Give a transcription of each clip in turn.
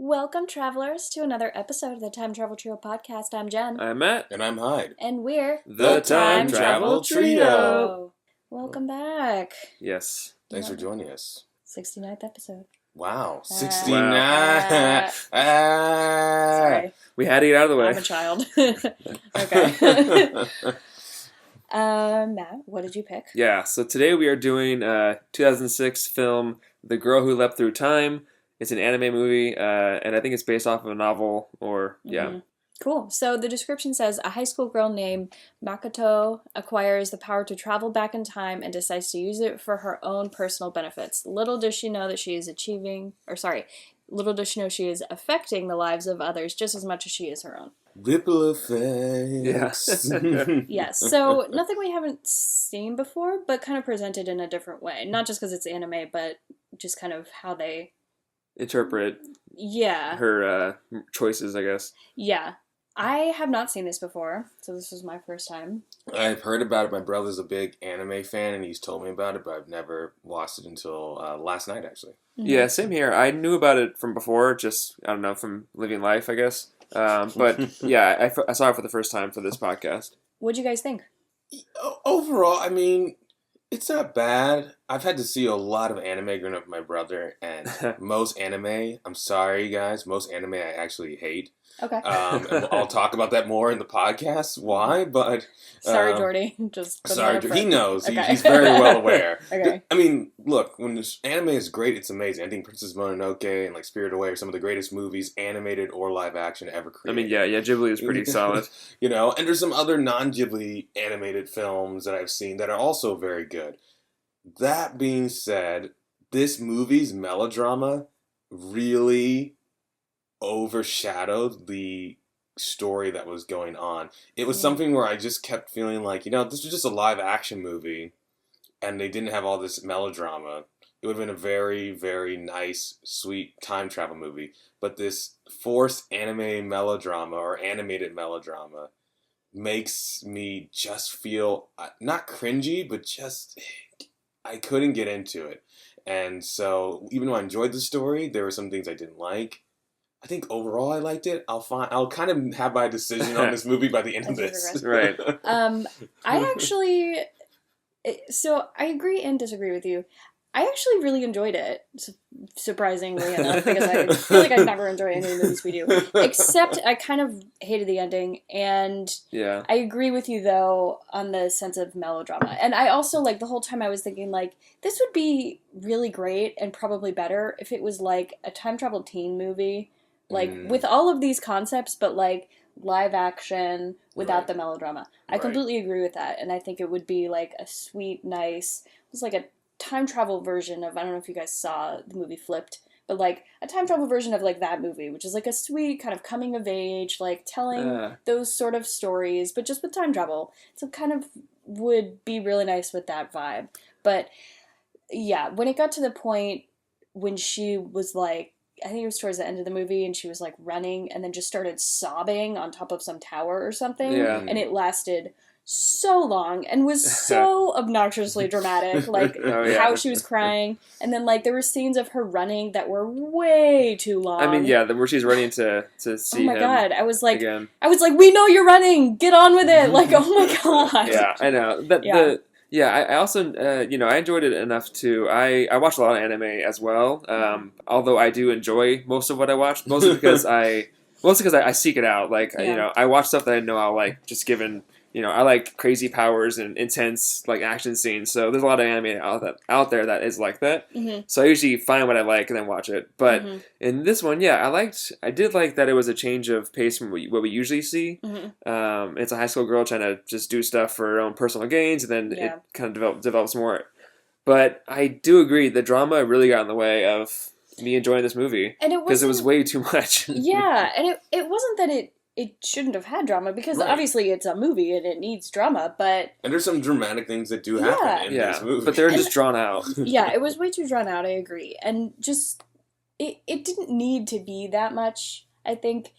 Welcome, travelers, to another episode of the Time Travel Trio podcast. I'm Jen. I'm Matt. And I'm Hyde. And we're The Time Travel Trio. Welcome back. Yes. Thanks for joining us. 69th episode. Wow. 69. Sorry. We had to get out of the way. I'm a child. Okay. Matt, what did you pick? Yeah, so today we are doing 2006 film The Girl Who Leapt Through Time. It's an anime movie, and I think it's based off of a novel, Mm-hmm. Cool. So the description says, a high school girl named Makoto acquires the power to travel back in time and decides to use it for her own personal benefits. Little does she know she is affecting the lives of others just as much as she is her own. Ripple effects. Yeah. Yes. So nothing we haven't seen before, but kind of presented in a different way. Not just because it's anime, but just kind of how they Interpret her choices, I guess. Yeah. I have not seen this before, so this was my first time. I've heard about it. My brother's a big anime fan, and he's told me about it, but I've never watched it until last night, actually. Mm-hmm. Yeah, same here. I knew about it from before, just, I don't know, from living life, I guess. But, yeah, I saw it for the first time for this podcast. What'd you guys think? Overall, I mean, it's not bad. I've had to see a lot of anime growing up with my brother, and most anime, I'm sorry, guys, most anime I actually hate. Okay. And I'll talk about that more in the podcast. Why? But sorry, Jordy. Sorry, he knows. Okay. He's very well aware. Okay. I mean, look, when this anime is great, it's amazing. I think Princess Mononoke and like Spirited Away are some of the greatest movies, animated or live action, ever created. I mean, yeah, Ghibli is pretty solid. And there's some other non-Ghibli animated films that I've seen that are also very good. That being said, this movie's melodrama really overshadowed the story that was going on. It was something where I just kept feeling like, this was just a live action movie and they didn't have all this melodrama. It would have been a very, very nice, sweet time travel movie. But this forced anime melodrama or animated melodrama makes me just feel, not cringy, but just, I couldn't get into it. And so, even though I enjoyed the story, there were some things I didn't like. I think overall I liked it. I'll kind of have my decision on this movie by the end of this. Right. I actually, so I agree and disagree with you. I actually really enjoyed it, surprisingly enough, because I feel like I never enjoy any movies we do. Except I kind of hated the ending, and yeah. I agree with you, though, on the sense of melodrama. And I also, the whole time I was thinking, this would be really great and probably better if it was, a time travel teen movie. With all of these concepts, but, live action without the melodrama. I completely agree with that, and I think it would be, a sweet, nice... It was a time travel version of... I don't know if you guys saw the movie Leapt, but, a time travel version of, that movie, which is, a sweet kind of coming of age, telling those sort of stories, but just with time travel. So it kind of would be really nice with that vibe. But, yeah, when it got to the point when she was, I think it was towards the end of the movie, and she was, running, and then just started sobbing on top of some tower or something. Yeah. And it lasted so long, and was so obnoxiously dramatic, how she was crying. And then, there were scenes of her running that were way too long. I mean, yeah, where she's running to see him. Oh my god, I was like, again. We know you're running! Get on with it! Oh my god! Yeah, I know. I also, I enjoyed it enough to, I watch a lot of anime as well, although I do enjoy most of what I watch, mostly because I seek it out, I watch stuff that I know I'll like, just given, I like crazy powers and intense, action scenes, so there's a lot of anime out there that is like that, so I usually find what I like and then watch it, but in this one, I did like that it was a change of pace from what we usually see. It's a high school girl trying to just do stuff for her own personal gains, and then it kind of develops more, but I do agree, the drama really got in the way of me enjoying this movie, because it was way too much. Yeah, and it wasn't that it shouldn't have had drama, because obviously it's a movie and it needs drama, but... And there's some dramatic things that do happen in this movie. But they're just drawn out. Yeah, it was way too drawn out, I agree. And just, it didn't need to be that much, I think.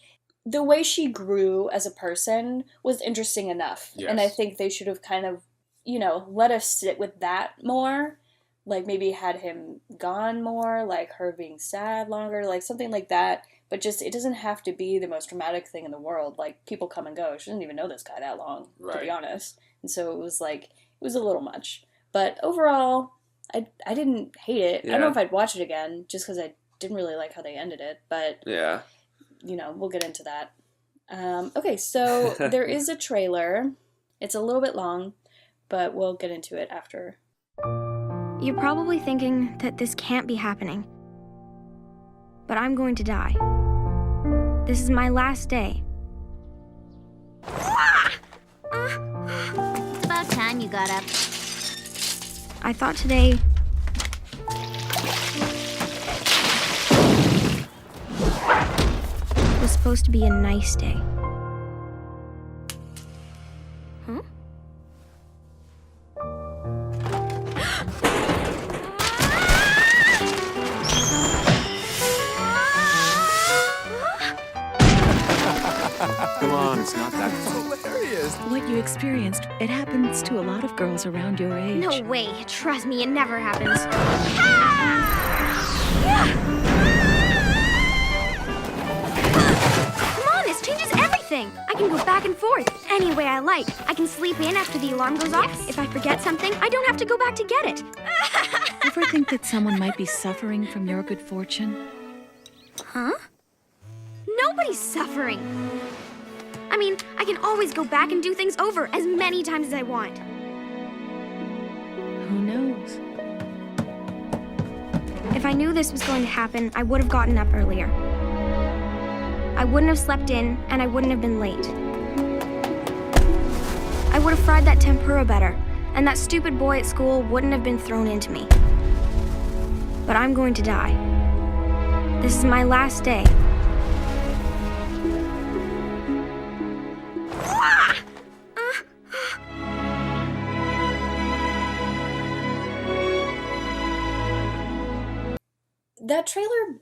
The way she grew as a person was interesting enough. Yes. And I think they should have kind of, let us sit with that more. Maybe had him gone more, her being sad longer, something like that. but just it doesn't have to be the most dramatic thing in the world. Like, people come and go. She didn't even know this guy that long, to be honest. And so it was like, it was a little much. But overall, I didn't hate it. I don't know if I'd watch it again, just because I didn't really like how they ended it. But, you know, we'll get into that. Okay, so there is a trailer. It's a little bit long, but we'll get into it after. You're probably thinking that this can't be happening. But I'm going to die. This is my last day. It's about time you got up. I thought today was supposed to be a nice day. Huh? Come on, it's not that hilarious. What you experienced, it happens to a lot of girls around your age. No way. Trust me, it never happens. Come on, this changes everything. I can go back and forth any way I like. I can sleep in after the alarm goes off. Yes. If I forget something, I don't have to go back to get it. Ever think that someone might be suffering from your good fortune? Huh? Nobody's suffering. I mean, I can always go back and do things over as many times as I want. Who knows? If I knew this was going to happen, I would have gotten up earlier. I wouldn't have slept in, and I wouldn't have been late. I would have fried that tempura better, and that stupid boy at school wouldn't have been thrown into me. But I'm going to die. This is my last day. That trailer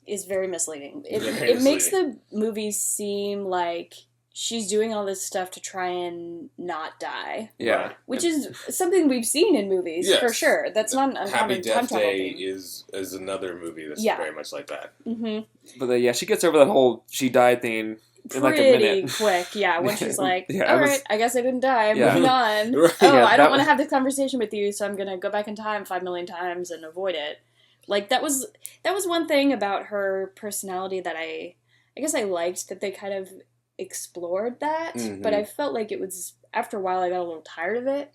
is very misleading. It makes the movie seem like she's doing all this stuff to try and not die. Yeah. Which is something we've seen in movies, for sure. That's not an uncommon time travel Happy Death Day theme. is another movie that's very much like that. Mm-hmm. But she gets over that whole she died thing in like a Pretty minute. quick, when she's like, Yeah, all right, I guess I didn't die, I'm moving on. Right. I don't want to have this conversation with you, so I'm going to go back in time 5 million times and avoid it. Like, that was one thing about her personality that I guess I liked, that they kind of explored that, but I felt like it was, after a while, I got a little tired of it.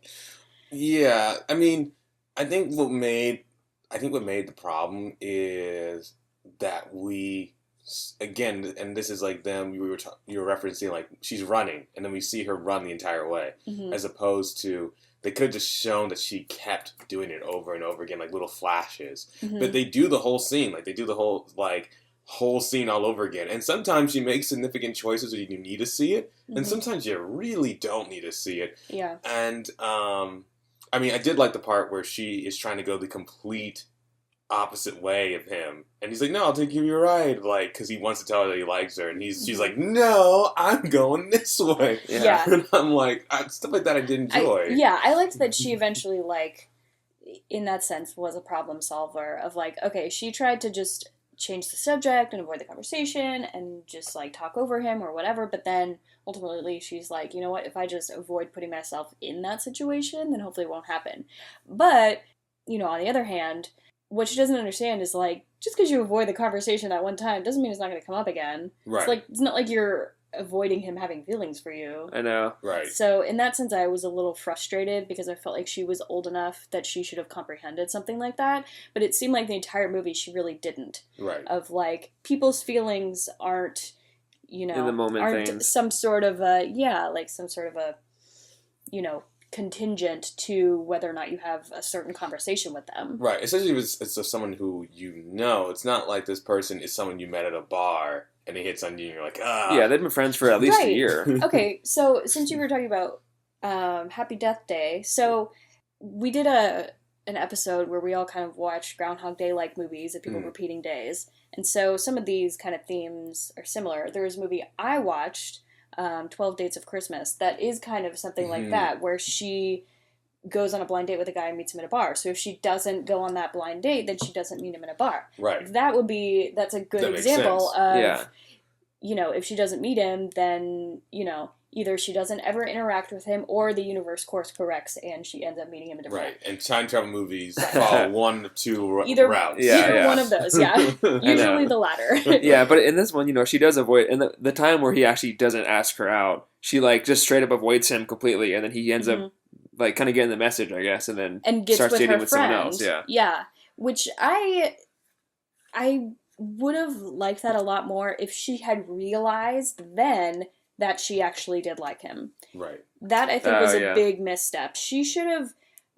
Yeah, I mean, I think what made the problem is that we, again, and this is like them, you were referencing, like, she's running, and then we see her run the entire way, as opposed to, they could have just shown that she kept doing it over and over again, like little flashes. But they do the whole scene, like, they do the whole scene all over again. And sometimes you make significant choices where you need to see it, and sometimes you really don't need to see it. Yeah. And, I mean, I did like the part where she is trying to go the complete opposite way of him. And he's like, no, I'll take you your ride. Like, because he wants to tell her that he likes her. And she's like, no, I'm going this way. Yeah. And I'm like, stuff like that I did enjoy. I liked that she eventually, like, in that sense, was a problem solver of, like, okay, she tried to just change the subject and avoid the conversation and just, like, talk over him or whatever, but then ultimately she's like, you know what, if I just avoid putting myself in that situation, then hopefully it won't happen. But, you know, on the other hand, what she doesn't understand is, like, just because you avoid the conversation that one time doesn't mean it's not going to come up again. Right. It's like, it's not like you're avoiding him having feelings for you. I know. Right. So in that sense, I was a little frustrated because I felt like she was old enough that she should have comprehended something like that. But it seemed like the entire movie she really didn't. Right. Of, like, people's feelings aren't, you know, in the moment aren't things. some sort of a, some sort of a, you know, contingent to whether or not you have a certain conversation with them. Right. Especially if it's someone who you know. It's not like this person is someone you met at a bar and he hits on you and you're like, ah. Yeah, they've been friends for at least a year. Okay, so since you were talking about Happy Death Day, so we did an episode where we all kind of watched Groundhog Day-like movies of people repeating days. And so some of these kind of themes are similar. There was a movie I watched, 12 Dates of Christmas, that is kind of something like that, where she goes on a blind date with a guy and meets him at a bar. So if she doesn't go on that blind date, then she doesn't meet him in a bar. Right. That's a good That makes example sense. of, if she doesn't meet him, then, either she doesn't ever interact with him or the universe course corrects and she ends up meeting him in a different Right. And time travel movies follow one of two routes. Either one of those, yeah. Usually the latter. Yeah, but in this one, she does avoid, and the time where he actually doesn't ask her out, she like just straight up avoids him completely, and then he ends up like kind of getting the message, I guess, and then gets starts with dating her with friend. someone else. Yeah, yeah. Which I would have liked that a lot more if she had realized then that she actually did like him. Right. That I think was a big misstep. She should have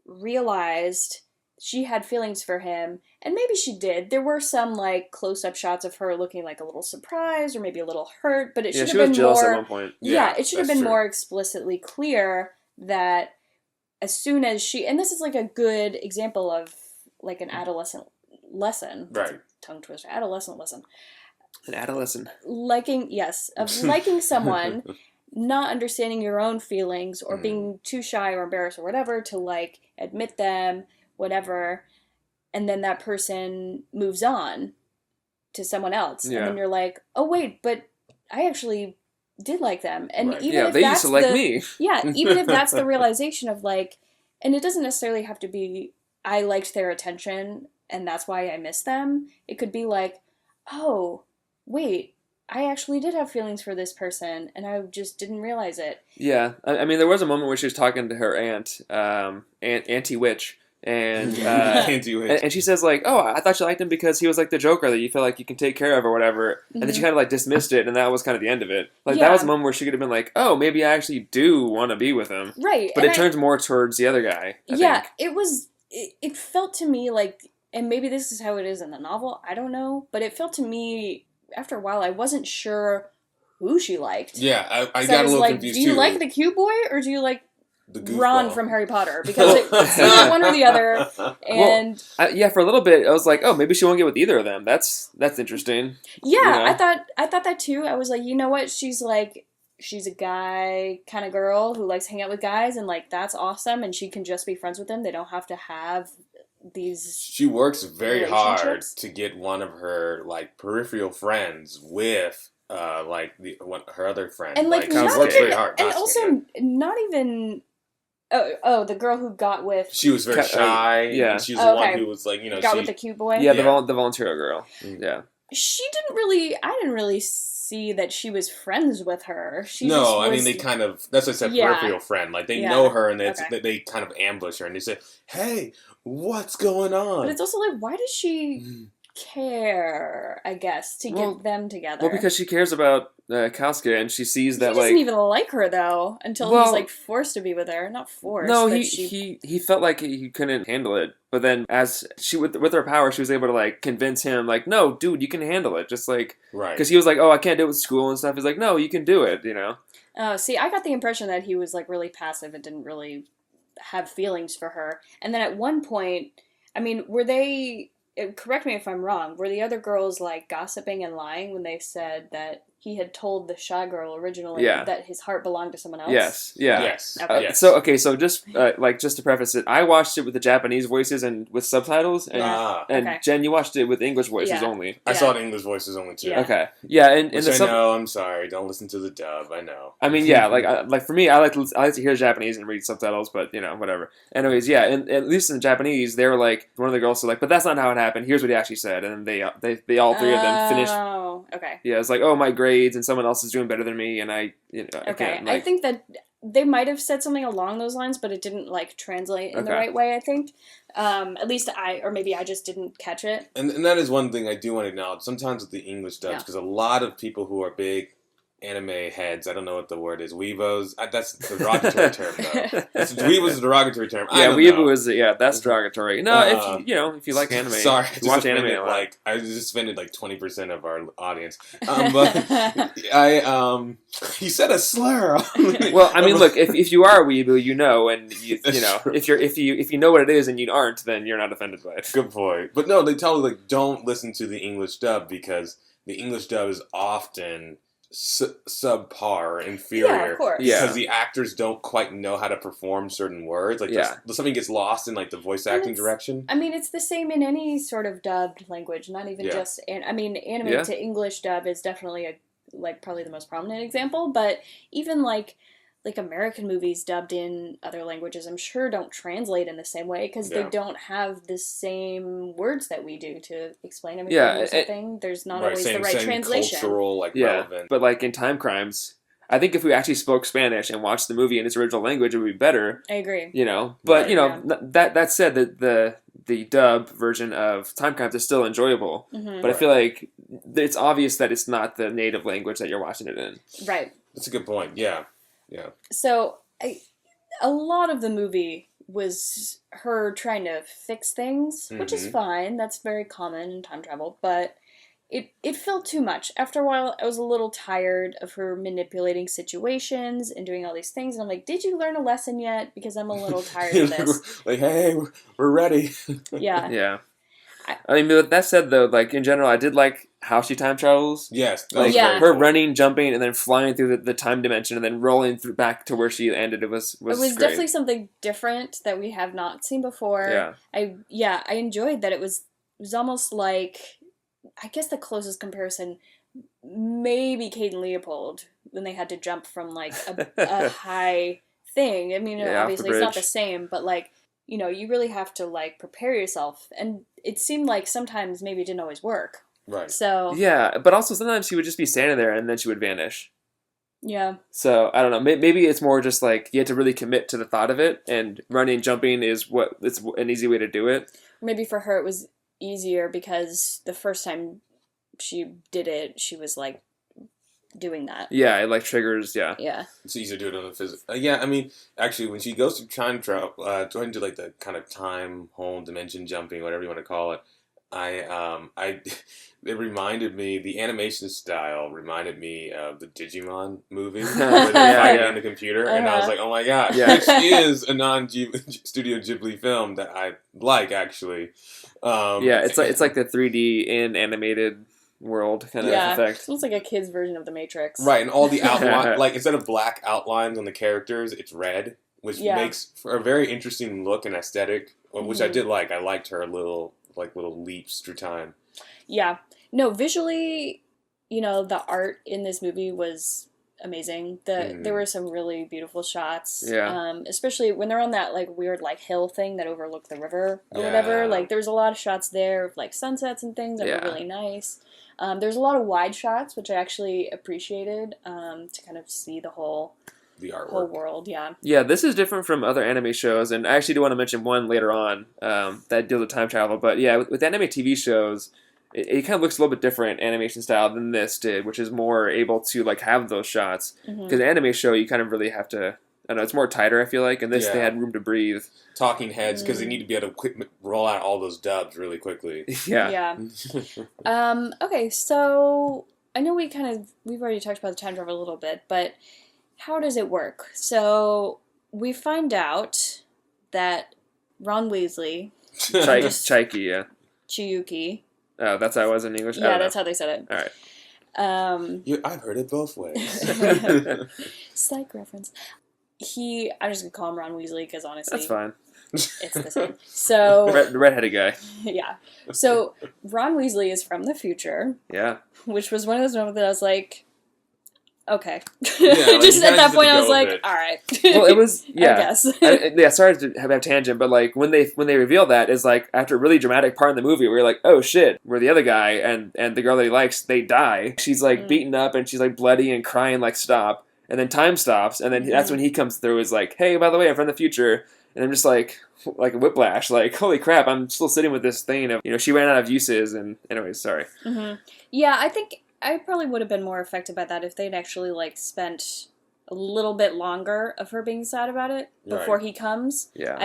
realized she had feelings for him, and maybe she did. There were some like close-up shots of her looking like a little surprised or maybe a little hurt, but it should have been jealous more at one point. Yeah, it should have been true. more explicitly clear that as soon as and this is like a good example of like an adolescent lesson. That's Right. a tongue twister. Adolescent lesson. An adolescent. Liking someone, not understanding your own feelings or being too shy or embarrassed or whatever to like admit them, whatever, and then that person moves on to someone else. And then you're like, oh wait, but I actually did like them. And even if they that's used to like me. Yeah, even if that's the realization of like, and it doesn't necessarily have to be I liked their attention and that's why I miss them. It could be like, oh, wait, I actually did have feelings for this person and I just didn't realize it. Yeah, I mean, there was a moment where she was talking to her aunt, Auntie Witch, and and she says like, oh, I thought you liked him because he was like the Joker that you feel like you can take care of or whatever, and then she kind of like dismissed it, and that was kind of the end of it. Like that was a moment where she could have been like, oh, maybe I actually do want to be with him, right? But it turns more towards the other guy. I think. It was. It felt to me like, and maybe this is how it is in the novel. I don't know, but it felt to me after a while I wasn't sure who she liked. Yeah, I got a little confused too. Do you like the cute boy or do you like the Ron from Harry Potter? Because it's not one or the other. And for a little bit, I was like, oh, maybe she won't get with either of them. That's interesting. Yeah, I thought that too. I was like, you know what? She's a guy kind of girl who likes hanging out with guys, and like that's awesome. And she can just be friends with them. They don't have to have these. She works very hard to get one of her like peripheral friends with. Her other friend, and like works very hard, and also not even. Oh, the girl who got with. She was very shy. Yeah, and she was the one who was like, got with the cute boy. Yeah, the volunteer girl. Yeah, she didn't really. I didn't really see that she was friends with her. I mean they kind of. That's what I said. Peripheral friend. Like they know her and they kind of ambush her and they say, "Hey, what's going on?" But it's also like, why does she care? I guess to get them together. Well, because she cares about Kasuga, and she sees that he doesn't even like her though until he's like forced to be with her. Not forced. No, he felt like he couldn't handle it. But then, as she with her power, she was able to like convince him, like, no, dude, you can handle it. Just like because he was like, oh, I can't do it with school and stuff. He's like, no, you can do it. See, I got the impression that he was like really passive and didn't really have feelings for her. And then at one point, I mean, were they? Correct me if I'm wrong. Were the other girls like gossiping and lying when they said that he had told the shy girl originally that his heart belonged to someone else? Yes. Yeah. Yes. Okay. So just just to preface it, I watched it with the Japanese voices and with subtitles, and Jen, you watched it with English voices only. I saw it in English voices only too. Yeah. Okay. Yeah, and Which I know. I'm sorry. Don't listen to the dub. I know. I mean, yeah, like for me, I like to hear Japanese and read subtitles, but whatever. Anyways, yeah, and at least in Japanese, they were like one of the girls was like, but that's not how it happened. Here's what he actually said, and they all three of them finished. Oh, okay. Yeah, it's like, oh, my grades, and someone else is doing better than me, and I can't, I think that they might have said something along those lines, but it didn't like translate in the right way. I think, at least maybe I just didn't catch it. And that is one thing I do want to acknowledge. Sometimes with the English dubs, because a lot of people who are big anime heads, I don't know what the word is, weebos. That's the derogatory term, though. Weebos is a derogatory term. Yeah, weebo is that's derogatory. No, if you like anime, sorry, you watch anime a lot. Like I just offended like 20% of our audience. But he said a slur. Well, I mean, look, if you are a weebo, and if you know what it is and you aren't, then you're not offended by it. Good point. But no, they tell you like don't listen to the English dub because the English dub is often subpar, inferior. Yeah, of course. Yeah. Because the actors don't quite know how to perform certain words. Like, something gets lost in, like, the voice acting direction. I mean, it's the same in any sort of dubbed language, not even just... I mean, anime to English dub is definitely, probably the most prominent example, but even, like American movies dubbed in other languages, I'm sure don't translate in the same way because they don't have the same words that we do to explain everything or something. There's not always the right translation. Cultural, relevant. But like in Time Crimes, I think if we actually spoke Spanish and watched the movie in its original language, it would be better. I agree. But that said, that the dub version of Time Crimes is still enjoyable. Mm-hmm. But I feel like it's obvious that it's not the native language that you're watching it in. Right. That's a good point. Yeah. Yeah. So, a lot of the movie was her trying to fix things, which is fine. That's very common in time travel, but it felt too much. After a while, I was a little tired of her manipulating situations and doing all these things, and I'm like, did you learn a lesson yet? Because I'm a little tired of this. Like, hey, we're ready. Yeah. Yeah. I mean, with that said, though, like, in general, I did like how she time travels. Yes. Like, Yeah. her running, jumping, and then flying through the time dimension and then rolling back to where she ended. It was It was great. definitely something different that we have not seen before. Yeah. I enjoyed that it was almost like, I guess the closest comparison, maybe Kate and Leopold, when they had to jump from, like, a high thing. I mean, obviously it's not the same, but, like, you really have to, like, prepare yourself. And it seemed like sometimes maybe it didn't always work. Right. So... Yeah, but also sometimes she would just be standing there and then she would vanish. Yeah. So, I don't know. Maybe it's more just, like, you have to really commit to the thought of it, and running, jumping it's an easy way to do it. Maybe for her it was easier because the first time she did it, she was, like, doing that. Yeah, it, like, triggers, yeah. Yeah. It's easier to do it on the physical. Yeah, I mean, actually, when she goes to time travel, going to, like, the kind of time, home, dimension jumping, whatever you want to call it, it reminded me, the animation style reminded me of the Digimon movie where they're fighting in the computer, and I was like, oh my god, which is a non-Studio Ghibli film that I like, actually. It's like the 3D in animated world kind of effect. It's like a kid's version of The Matrix. Right, and all the outline, like, instead of black outlines on the characters, it's red, which makes for a very interesting look and aesthetic, which I did like. I liked her little leaps through time. Yeah. No, visually, the art in this movie was amazing. There were some really beautiful shots. Yeah. Especially when they're on that, like, weird, like, hill thing that overlooked the river or whatever. Like, there was a lot of shots there of, like, sunsets and things that were really nice. There's a lot of wide shots, which I actually appreciated, to kind of see the whole world. Yeah, this is different from other anime shows, and I actually do want to mention one later on that deals with time travel. But yeah, with anime TV shows, it kind of looks a little bit different animation style than this did, which is more able to, like, have those shots. Because an anime show, you kind of really have to, I don't know, it's more tighter, I feel like, and this they had room to breatve. Talking heads, because they need to be able to roll out all those dubs really quickly. Yeah. Okay, so I know we've already talked about the time travel a little bit, but how does it work? So we find out that Ron Weasley, Chaiki, yeah. Chiyuki. Oh, that's how it was in English? Yeah, that's how they said it. All right. I've heard it both ways. Psych reference. I'm just going to call him Ron Weasley because honestly... That's fine. It's the same. So... The redheaded guy. Yeah. So Ron Weasley is from the future. Yeah. Which was one of those moments that I was like... Okay. Yeah, just at that point, I was like, all right. Well, it was, yeah. I guess. Sorry to have a tangent, but, like, when they reveal that, is like, after a really dramatic part in the movie, where you're like, oh, shit, where the other guy and the girl that he likes, they die. She's, like, beaten up, and she's, like, bloody and crying, like, stop. And then time stops, and then that's when he comes through, is like, hey, by the way, I'm from the future. And I'm just like a whiplash, like, holy crap, I'm still sitting with this thing of, she ran out of uses, and anyways, sorry. Mm-hmm. Yeah, I think I probably would have been more affected by that if they'd actually, like, spent a little bit longer of her being sad about it before he comes. Yeah.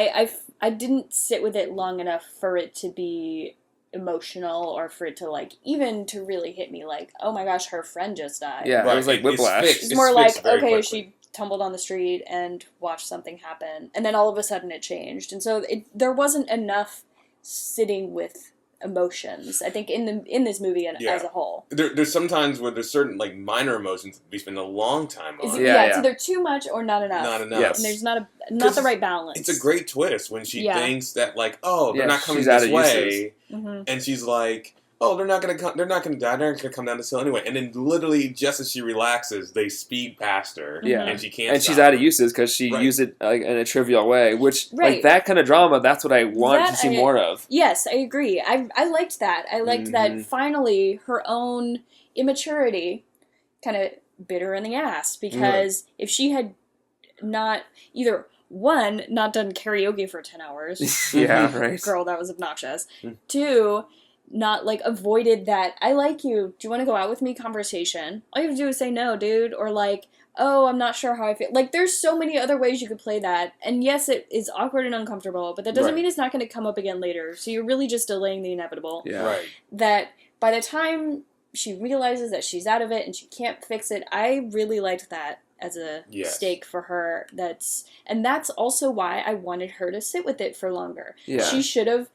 I didn't sit with it long enough for it to be emotional or for it to, like, even to really hit me, like, oh my gosh, her friend just died. Yeah, it was like whiplash. It's more like, okay, she tumbled on the street and watched something happen, and then all of a sudden it changed. And so there wasn't enough sitting with emotions. I think in this movie and as a whole. There's sometimes where there's certain like minor emotions we spend a long time on. It's either too much or not enough. Not enough. Yes. And there's not the right balance. It's a great twist when she thinks that like, oh, they're not coming she's out this of way, Mm-hmm. and she's like, oh, they're not gonna come. They're not gonna die. They're not gonna come down this hill anyway. And then literally, just as she relaxes, they speed past her. Yeah. And she can't. And she's stop out her. of uses because she used it like in a trivial way, which like that kind of drama. That's what I want to see more of. Yes, I agree. I liked that. I liked that finally her own immaturity kind of bit her in the ass, because if she had not either one, not done karaoke for 10 hours. Yeah, right. Girl, that was obnoxious. Two, not like avoided that I like you, do you want to go out with me conversation. All you have to do is say no, dude. Or like, oh, I'm not sure how I feel. Like, there's so many other ways you could play that. And yes, it is awkward and uncomfortable, but that doesn't mean it's not going to come up again later. So you're really just delaying the inevitable. Yeah. Right. That by the time she realizes that she's out of it and she can't fix it, I really liked that as a stake for her. That's also why I wanted her to sit with it for longer. Yeah. She should have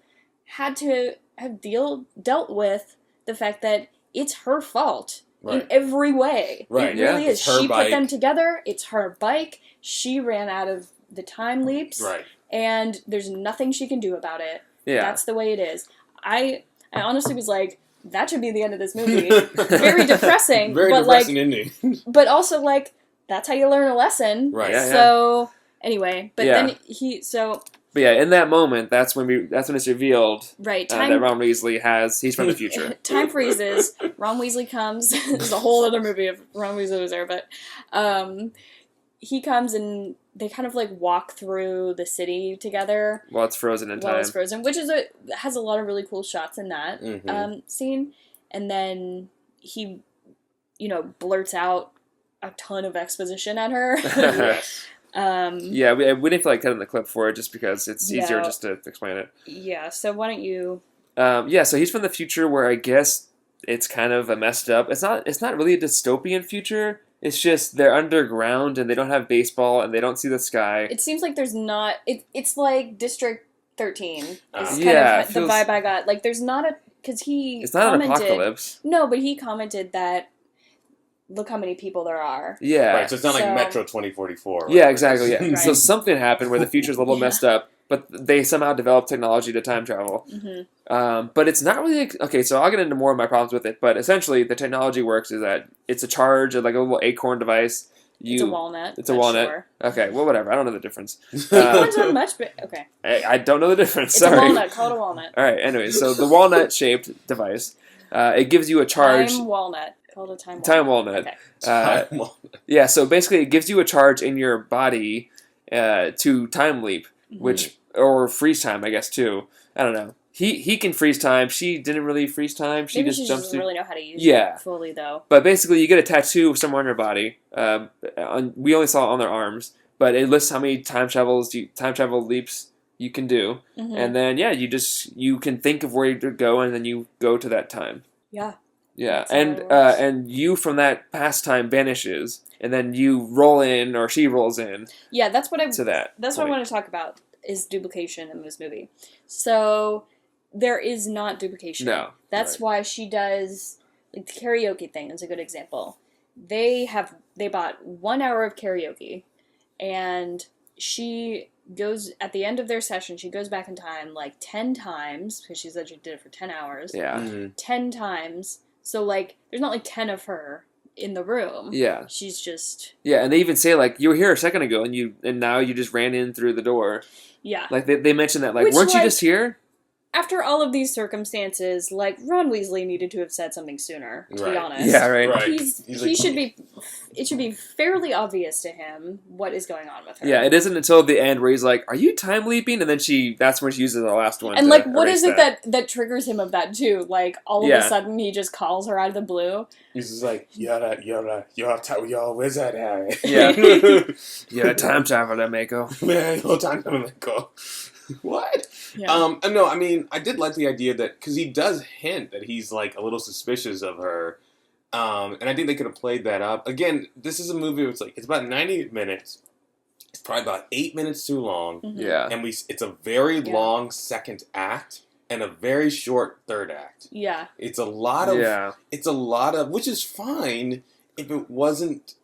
had to have dealt with the fact that it's her fault in every way. Right. It really is. It's her She bike. put them together. It's her bike. She ran out of the time leaps. Right. And there's nothing she can do about it. Yeah. That's the way it is. I honestly was like, that should be the end of this movie. Very depressing. Very but depressing like, ending. but also like, that's how you learn a lesson. Right. Yeah, So anyway, but then But yeah, in that moment, that's when it's revealed right, that Ron Weasley he's from the future. Time freezes. Ron Weasley comes. There's a whole other movie if Ron Weasley was there, but he comes and they kind of like walk through the city together While it's frozen in time. which has a lot of really cool shots in that scene. And then he, blurts out a ton of exposition at her. Yes. Yeah, we didn't feel like cutting the clip for it just because it's easier just to explain it. Yeah, so why don't you... So he's from the future where I guess it's kind of a messed up. It's not really a dystopian future. It's just they're underground and they don't have baseball and they don't see the sky. It seems like there's not... It's like District 13 is kind of the vibe I got. Like, there's not a... Because he It's not commented, an apocalypse. No, but he commented that look how many people there are. Yeah. Right, so it's not like Metro 2044. Yeah, exactly. Yeah. Right. So something happened where the future's a little messed up, but they somehow developed technology to time travel. Mm-hmm. But it's not really... Okay, so I'll get into more of my problems with it, but essentially the technology works is that it's a charge, like a little acorn device. It's a walnut. It's a walnut. Sure. Okay, well, whatever. I don't know the difference. Acorns are much, but okay. I don't know the difference. It's Sorry. a walnut. Call it a walnut. All right. Anyway, so the walnut-shaped device, it gives you a charge. Time walnut. Called a time walnut. Time walnut. Okay. Yeah. So basically, it gives you a charge in your body to time leap, which or freeze time, I guess too. I don't know. He can freeze time. She didn't really freeze time. She Maybe just she jumps doesn't through. really know how to use it fully, though. But basically, you get a tattoo somewhere on your body. We only saw it on their arms, but it lists how many time travel leaps you can do, and then you can think of where to go, and then you go to that time. Yeah. Yeah, That's how it works. and you from that past time vanishes, and then you roll in, or she rolls in. Yeah, that's what to that. That's what I want to talk about is duplication in this movie. So there is not duplication. No. That's why she does like the karaoke thing is a good example. They bought 1 hour of karaoke, and she goes at the end of their session. She goes back in time like 10 times because she said she did it for 10 hours. Yeah, 10 times. So like, there's not like 10 of her in the room. Yeah, she's just and they even say like you were here a second ago, and now you just ran in through the door. Yeah, like they mentioned that like which, weren't you just here? After all of these circumstances, like, Ron Weasley needed to have said something sooner, to be honest. Yeah, right. He should be... It should be fairly obvious to him what is going on with her. Yeah, it isn't until the end where he's like, are you time leaping? And then that's when she uses the last one. And, like, what is it that triggers him of that, too? Like, all of a sudden, he just calls her out of the blue. He's just like, you're a wizard, Harry. Yeah. You're a time traveler, Mako. Yeah, you're a time traveler, Mako. What? Yeah. No, I mean, I did like the idea that, because he does hint that he's, like, a little suspicious of her, and I think they could have played that up. Again, this is a movie where it's about 90 minutes. It's probably about 8 minutes too long. Mm-hmm. Yeah. And it's a very long second act, and a very short third act. Yeah. It's a lot of, which is fine if it wasn't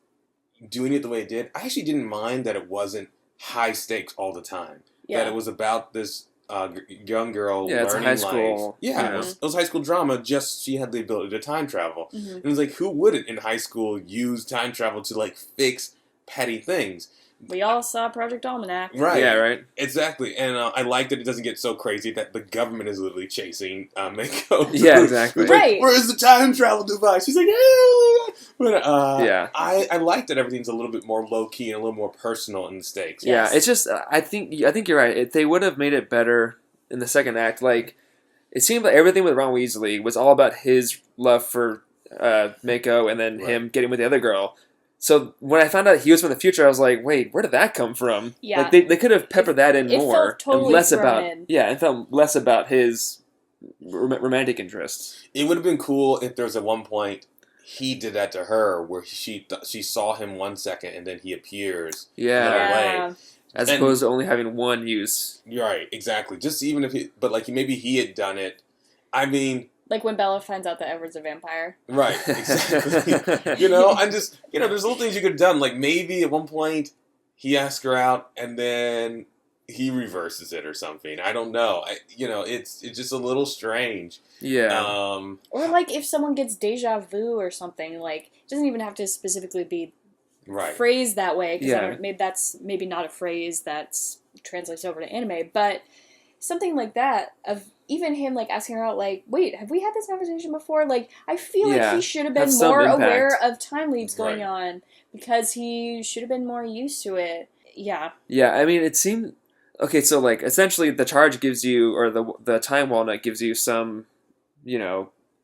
doing it the way it did. I actually didn't mind that it wasn't high stakes all the time. Yeah. That it was about this young girl learning it's a high school. life. Yeah, it was high school drama. Just she had the ability to time travel. Mm-hmm. And it was like, who wouldn't in high school use time travel to like fix petty things? We all saw Project Almanac. Right. Yeah, right. Exactly. And I like that it doesn't get so crazy that the government is literally chasing Mako. Yeah, exactly. Right. Where's the time travel device? She's like, ah! But, yeah. I like that everything's a little bit more low key and a little more personal in the stakes. Yeah, it's just I think you're right. They would have made it better in the second act. Like it seemed like everything with Ron Weasley was all about his love for Mako and then him getting with the other girl. So when I found out he was from the future, I was like, "Wait, where did that come from?" Yeah, like they could have peppered that in more felt totally and less thrown about in. and felt less about his romantic interests. It would have been cool if there was at one point he did that to her, where she saw him 1 second and then he appears. Yeah. As opposed to only having one use. You're right, exactly. Just even if maybe he had done it. I mean. Like when Bella finds out that Edward's a vampire. Right, exactly. I'm just, there's little things you could have done. Like maybe at one point he asked her out and then he reverses it or something. I don't know. It's just a little strange. Yeah. Or like if someone gets deja vu or something, like it doesn't even have to specifically be phrased that way. Because maybe that's maybe not a phrase that translates over to anime, but something like that of even him like asking her out like, wait, have we had this conversation before? Like I feel like he should have been more aware of time leaps going on because he should have been more used to it. Yeah. Yeah, I mean it seemed okay, so like essentially the charge gives you or the time walnut gives you some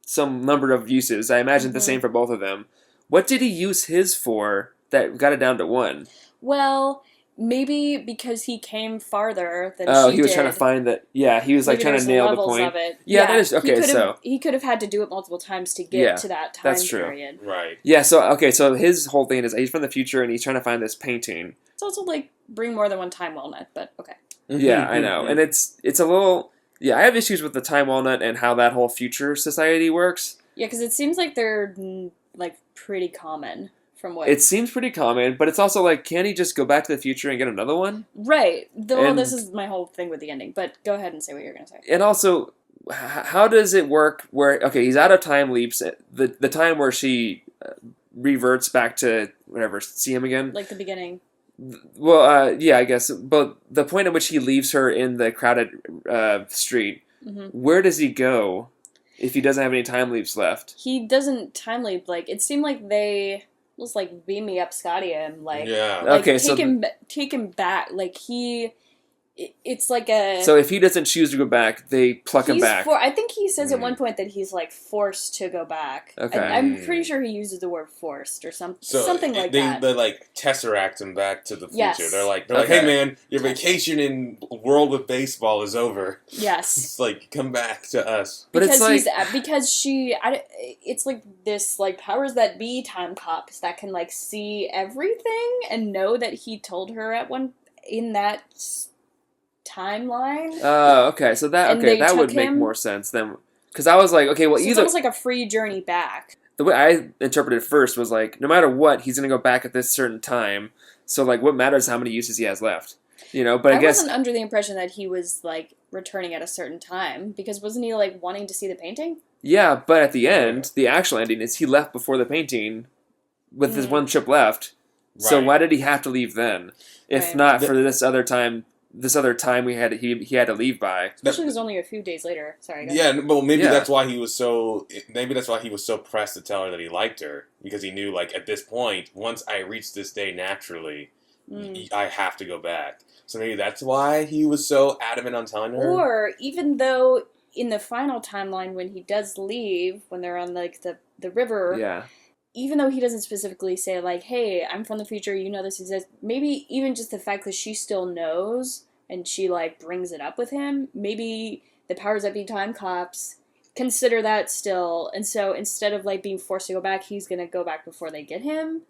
some number of uses. I imagine the same for both of them. What did he use his for that got it down to 1? Well, maybe because he came farther than she did. Oh, he was trying to find that. Yeah, he was like trying to nail the point. Of it. Yeah, that is okay. He could have had to do it multiple times to get to that time period. Right. Yeah. So his whole thing is he's from the future and he's trying to find this painting. It's also like bring more than one time walnut, but okay. Yeah, I know, and it's a little. Yeah, I have issues with the time walnut and how that whole future society works. Yeah, because it seems like they're like pretty common. It seems pretty common, but it's also like, can he just go back to the future and get another one? Right. Well, this is my whole thing with the ending, but go ahead and say what you're going to say. And also, how does it work where, okay, he's out of time leaps, the time where she reverts back to, whatever, see him again? Like the beginning. Well, yeah, I guess, but the point at which he leaves her in the crowded street, where does he go if he doesn't have any time leaps left? He doesn't time leap, like, it seemed like they... was like beam me up Scotty him like okay, take him back like it's like a so if he doesn't choose to go back they pluck him back. I think he says at one point that he's like forced to go back. Okay. I'm pretty sure he uses the word forced or something like that. They like tesseract him back to the future. Yes. They're like hey man, your vacation in World with Baseball is over. Yes. It's like come back to us. But because it's like it's like this like powers that be time cops that can like see everything and know that he told her at one in that timeline. Oh, okay. So that would make more sense than because I was like, okay, well, it's almost like a free journey back. The way I interpreted it first was like, no matter what, he's gonna go back at this certain time. So like, what matters how many uses he has left, But I guess wasn't under the impression that he was like returning at a certain time because wasn't he like wanting to see the painting? Yeah, but at the end, the actual ending is he left before the painting with his one trip left. Right. So why did he have to leave then? If not for this other time he had to leave by. Especially because only a few days later. Sorry. Yeah, well, maybe that's why he was so. Maybe that's why he was so pressed to tell her that he liked her because he knew, like, at this point, once I reach this day naturally, I have to go back. So maybe that's why he was so adamant on telling her. Or even though in the final timeline when he does leave, when they're on like the river, even though he doesn't specifically say like, "Hey, I'm from the future, you know this exists," maybe even just the fact that she still knows and she like brings it up with him, maybe the powers that be time cops consider that still, and so instead of like being forced to go back, he's gonna go back before they get him.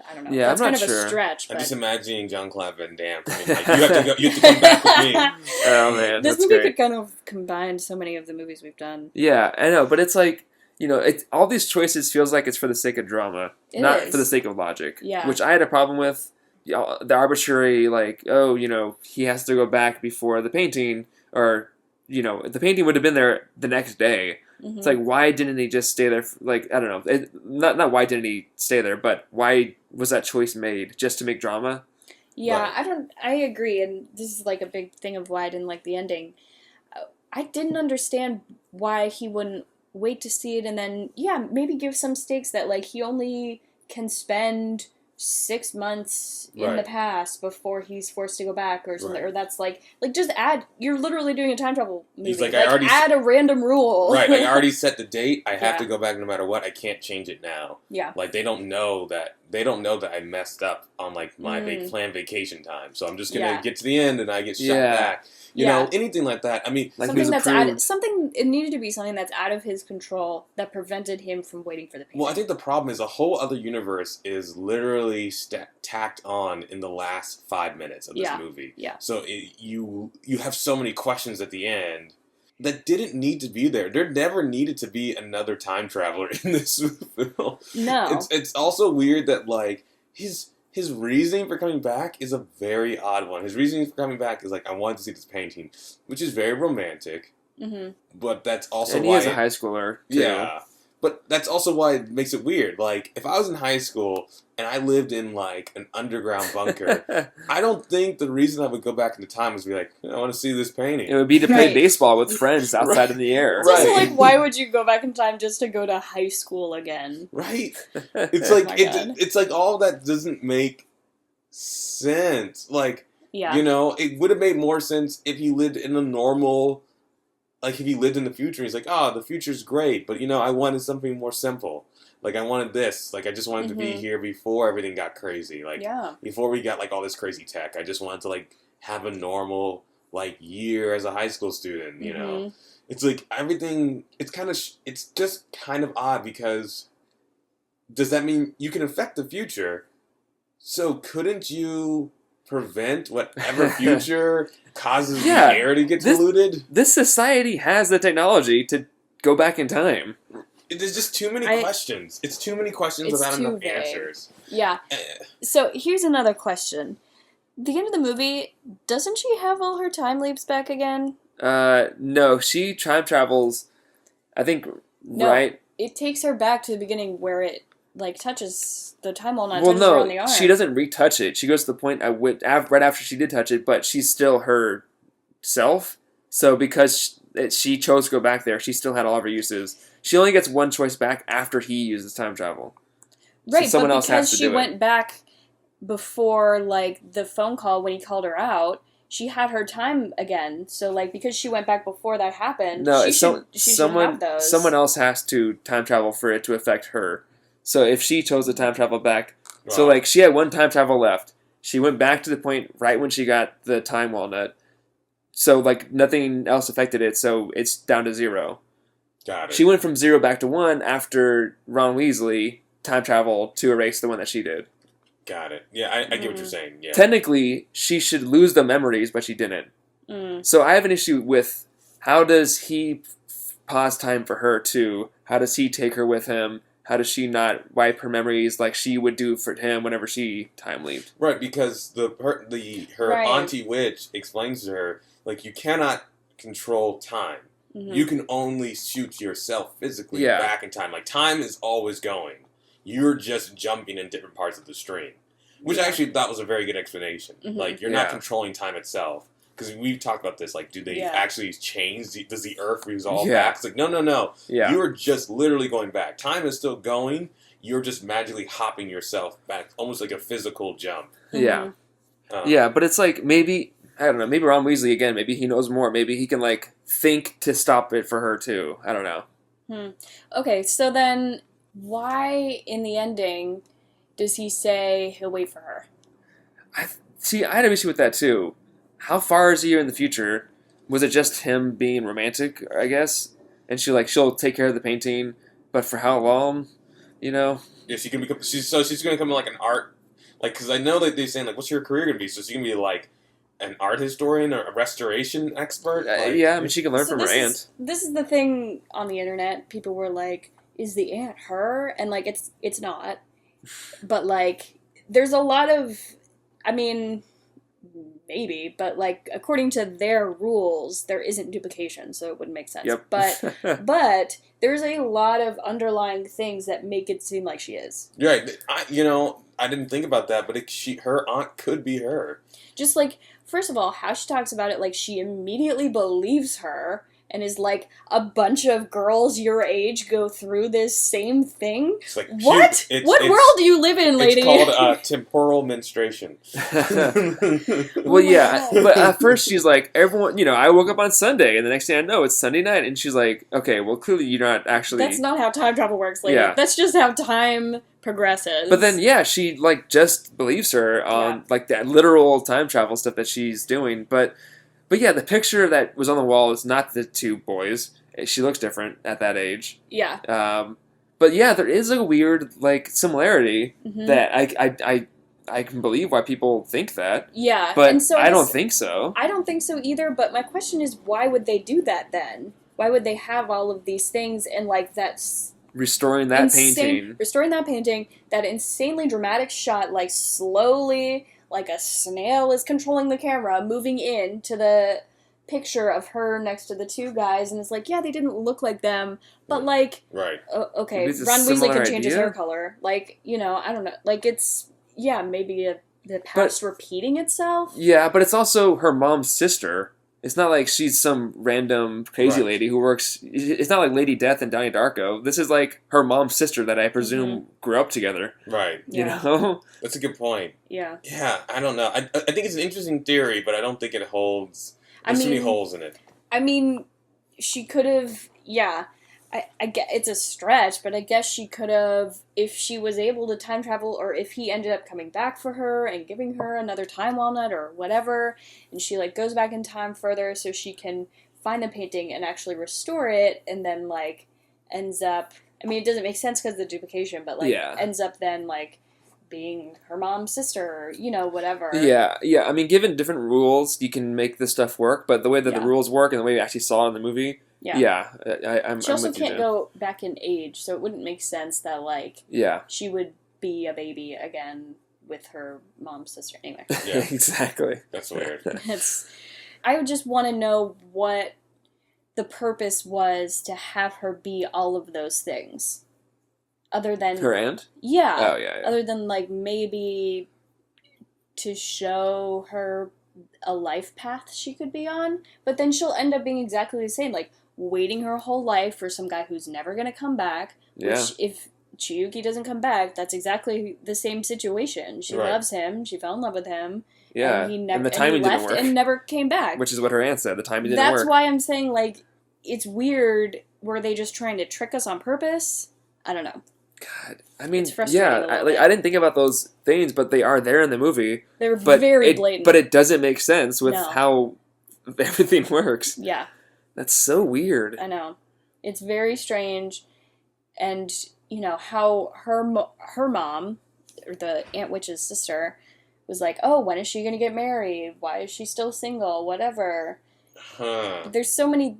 I don't know. Yeah, That's I'm kind not of sure. a stretch. I'm But just imagining Jean-Claude Van Damme coming like, you have to come back with me. Oh man, this that's movie great. could kind of combine so many of the movies we've done. Yeah, I know, but it's like, all these choices feels like it's for the sake of drama, It not is. for the sake of logic. Yeah. Which I had a problem with. The arbitrary, like, he has to go back before the painting, or, the painting would have been there the next day. Mm-hmm. It's like, why didn't he just stay there? Like, I don't know. Not why didn't he stay there, but why was that choice made? Just to make drama? Yeah, Right. I agree, and this is like a big thing of why I didn't like the ending. I didn't understand why he wouldn't wait to see it and then, maybe give some stakes that, like, he only can spend 6 months in the Right. past before he's forced to go back or something, Right. or that's like just add, you're literally doing a time travel movie. He's like, I already add a random rule. Right, I already set the date. I have Yeah. to go back no matter what. I can't change it now. Yeah. Like they don't know that I messed up on like my planned vacation time. So I'm just gonna Yeah. get to the end and I get shot Yeah. back. You Yeah. know, anything like that. I mean, Like, Something who's that's approved? it needed to be something that's out of his control that prevented him from waiting for the painting. well, I think the problem is a whole other universe is literally tacked on in the last 5 minutes of this Yeah. movie. Yeah. So you have so many questions at the end that didn't need to be there. There never needed to be another time traveler in this film. No. It's also weird that like his reasoning for coming back is a very odd one. His reasoning for coming back is like, I wanted to see this painting, which is very romantic. Mm-hmm. But that's also And why he is a high schooler, too. yeah. But that's also why it makes it weird. Like, if I was in high school and I lived in, like, an underground bunker, I don't think the reason I would go back into time is be like, I want to see this painting. It would be to play Right. baseball with friends outside Right. in the air. Right. Also, like, why would you go back in time just to go to high school again? Right? It's Oh like, my it, God. it's like all that doesn't make sense. Like, Yeah. you know, it would have made more sense if he lived in a normal, like if he lived in the future. He's like, oh, the future's great, but I wanted something more simple. Like I wanted this. Like I just wanted to be here before everything got crazy. Like Yeah. before we got like all this crazy tech. I just wanted to like have a normal like year as a high school student. You know, it's like everything. It's kind of it's just kind of odd because does that mean you can affect the future? So couldn't you prevent whatever future causes Yeah, the air to get this- polluted? This society has the technology to go back in time. There's just too many questions. It's too many questions It's without too enough vague. answers. Yeah. Eh, So here's another question. The end of the movie, doesn't she have all her time leaps back again? No, she time travels, I think, No. right? It takes her back to the beginning where it like touches the time walnut. Well, touches her on the no, arm. she doesn't retouch it. She goes to the point right after she did touch it, but she's still herself. So because she chose to go back there, she still had all of her uses. She only gets one choice back after he uses time travel. Right, so someone but else has because to she do it. went back before like the phone call when he called her out, she had her time again. So like because she went back before that happened, No, she should have those. someone else has to time travel for it to affect her. So if she chose to time travel back, so Wow. like she had one time travel left. She went back to the point right when she got the time walnut. So like nothing else affected it, so it's down to 0. Got it. She went from 0 back to 1 after Ron Weasley time traveled to erase the one that she did. Got it. Yeah, I get what you're saying. Yeah. Technically, she should lose the memories, but she didn't. Mm. So I have an issue with how does he pause time for her too? How does he take her with him? How does she not wipe her memories like she would do for him whenever she time leaped? Right, because her Right. auntie witch explains to her like you cannot control time. Mhm. You can only shoot yourself physically Yeah. back in time. Like time is always going. You're just jumping in different parts of the stream, which I actually thought was a very good explanation. Mhm. Like you're not Yeah. controlling time itself. Because we've talked about this, like, do they Yeah. actually change? Does the Earth resolve Yeah. back? It's like, no. Yeah. You're just literally going back. Time is still going. You're just magically hopping yourself back, almost like a physical jump. Yeah. Um, Yeah, but it's like maybe, I don't know, maybe Ron Weasley again, maybe he knows more. Maybe he can like think to stop it for her too. I don't know. Okay, so then why in the ending does he say he'll wait for her? See, I had an issue with that too. How far is he in the future? Was it just him being romantic, I guess? And she'll take care of the painting, but for how long? You know? Yeah, she can become. She's going to become like an art, like because I know that they're saying like, what's your career going to be? So she's going to be like an art historian or a restoration expert. Like, Yeah, I mean, she can learn from her aunt. This is the thing on the internet. People were like, "Is the aunt her?" And like, it's not. But like, there's a lot of, I mean, maybe, but like according to their rules, there isn't duplication, so it wouldn't make sense. Yep. But there's a lot of underlying things that make it seem like she is. Right. I didn't think about that, but her aunt could be her. Just like, first of all, how she talks about it, like she immediately believes her and is like, a bunch of girls your age go through this same thing? It's like, what? What world do you live in, lady? It's called temporal menstruation. Well, yeah, but at first she's like, everyone, I woke up on Sunday, and the next thing I know, it's Sunday night, and she's like, okay, well, clearly you're not actually... That's not how time travel works, lady. Yeah. That's just how time progresses. But then, yeah, she, like, just believes her on, like, that literal time travel stuff that she's doing, But yeah, the picture that was on the wall is not the two boys. She looks different at that age. Yeah. But yeah, there is a weird like similarity Mm-hmm. that I can believe why people think that. Yeah. But and so I don't think so. I don't think so either, but my question is, why would they do that then? Why would they have all of these things and like that's... Restoring that painting. Restoring that painting, that insanely dramatic shot, like slowly... like a snail is controlling the camera, moving in to the picture of her next to the two guys, and it's like, yeah, they didn't look like them, but like, right. Okay, Maybe it's a Ron Weasley similar could change his idea. hair color. Like, I don't know. Like, it's, yeah, maybe the past repeating itself. Yeah, but it's also her mom's sister. It's not like she's some random crazy lady who works... It's not like Lady Death and Donnie Darko. This is like her mom's sister that I presume grew up together. Right. You know? That's a good point. Yeah. Yeah, I don't know. I think it's an interesting theory, but I don't think it holds... There's too many holes in it. I mean, she could have... Yeah. I get it's a stretch, but I guess she could have, if she was able to time travel, or if he ended up coming back for her and giving her another time walnut or whatever, and she like goes back in time further so she can find the painting and actually restore it, and then like ends up, I mean, it doesn't make sense because of the duplication, but like ends up then like being her mom's sister, or, whatever. Yeah. I mean, given different rules, you can make this stuff work, but the way that the rules work and the way we actually saw it in the movie... Yeah, I'm She also with you, can't Jen. go back in age, so it wouldn't make sense that, like, she would be a baby again with her mom's sister. Anyway. Yeah. Exactly. That's weird. I would just want to know what the purpose was to have her be all of those things. Other than... Her aunt? Yeah. Oh, yeah. Other than, like, maybe to show her a life path she could be on, but then she'll end up being exactly the same, like waiting her whole life for some guy who's never going to come back. Which, if Chiyuki doesn't come back, that's exactly the same situation. She loves him, she fell in love with him, and he never the timing left didn't work, and never came back. which is what her aunt said. The timing didn't work. That's why I'm saying, like, it's weird. Were they just trying to trick us on purpose? I don't know. God, I mean, It's frustrating a little bit. I didn't think about those things, but they are there in the movie. They're very blatant. But it doesn't make sense with how everything works. Yeah. That's so weird. I know. It's very strange. And, how her mom, or the Aunt Witch's sister, was like, oh, when is she going to get married? Why is she still single? Whatever. There's too many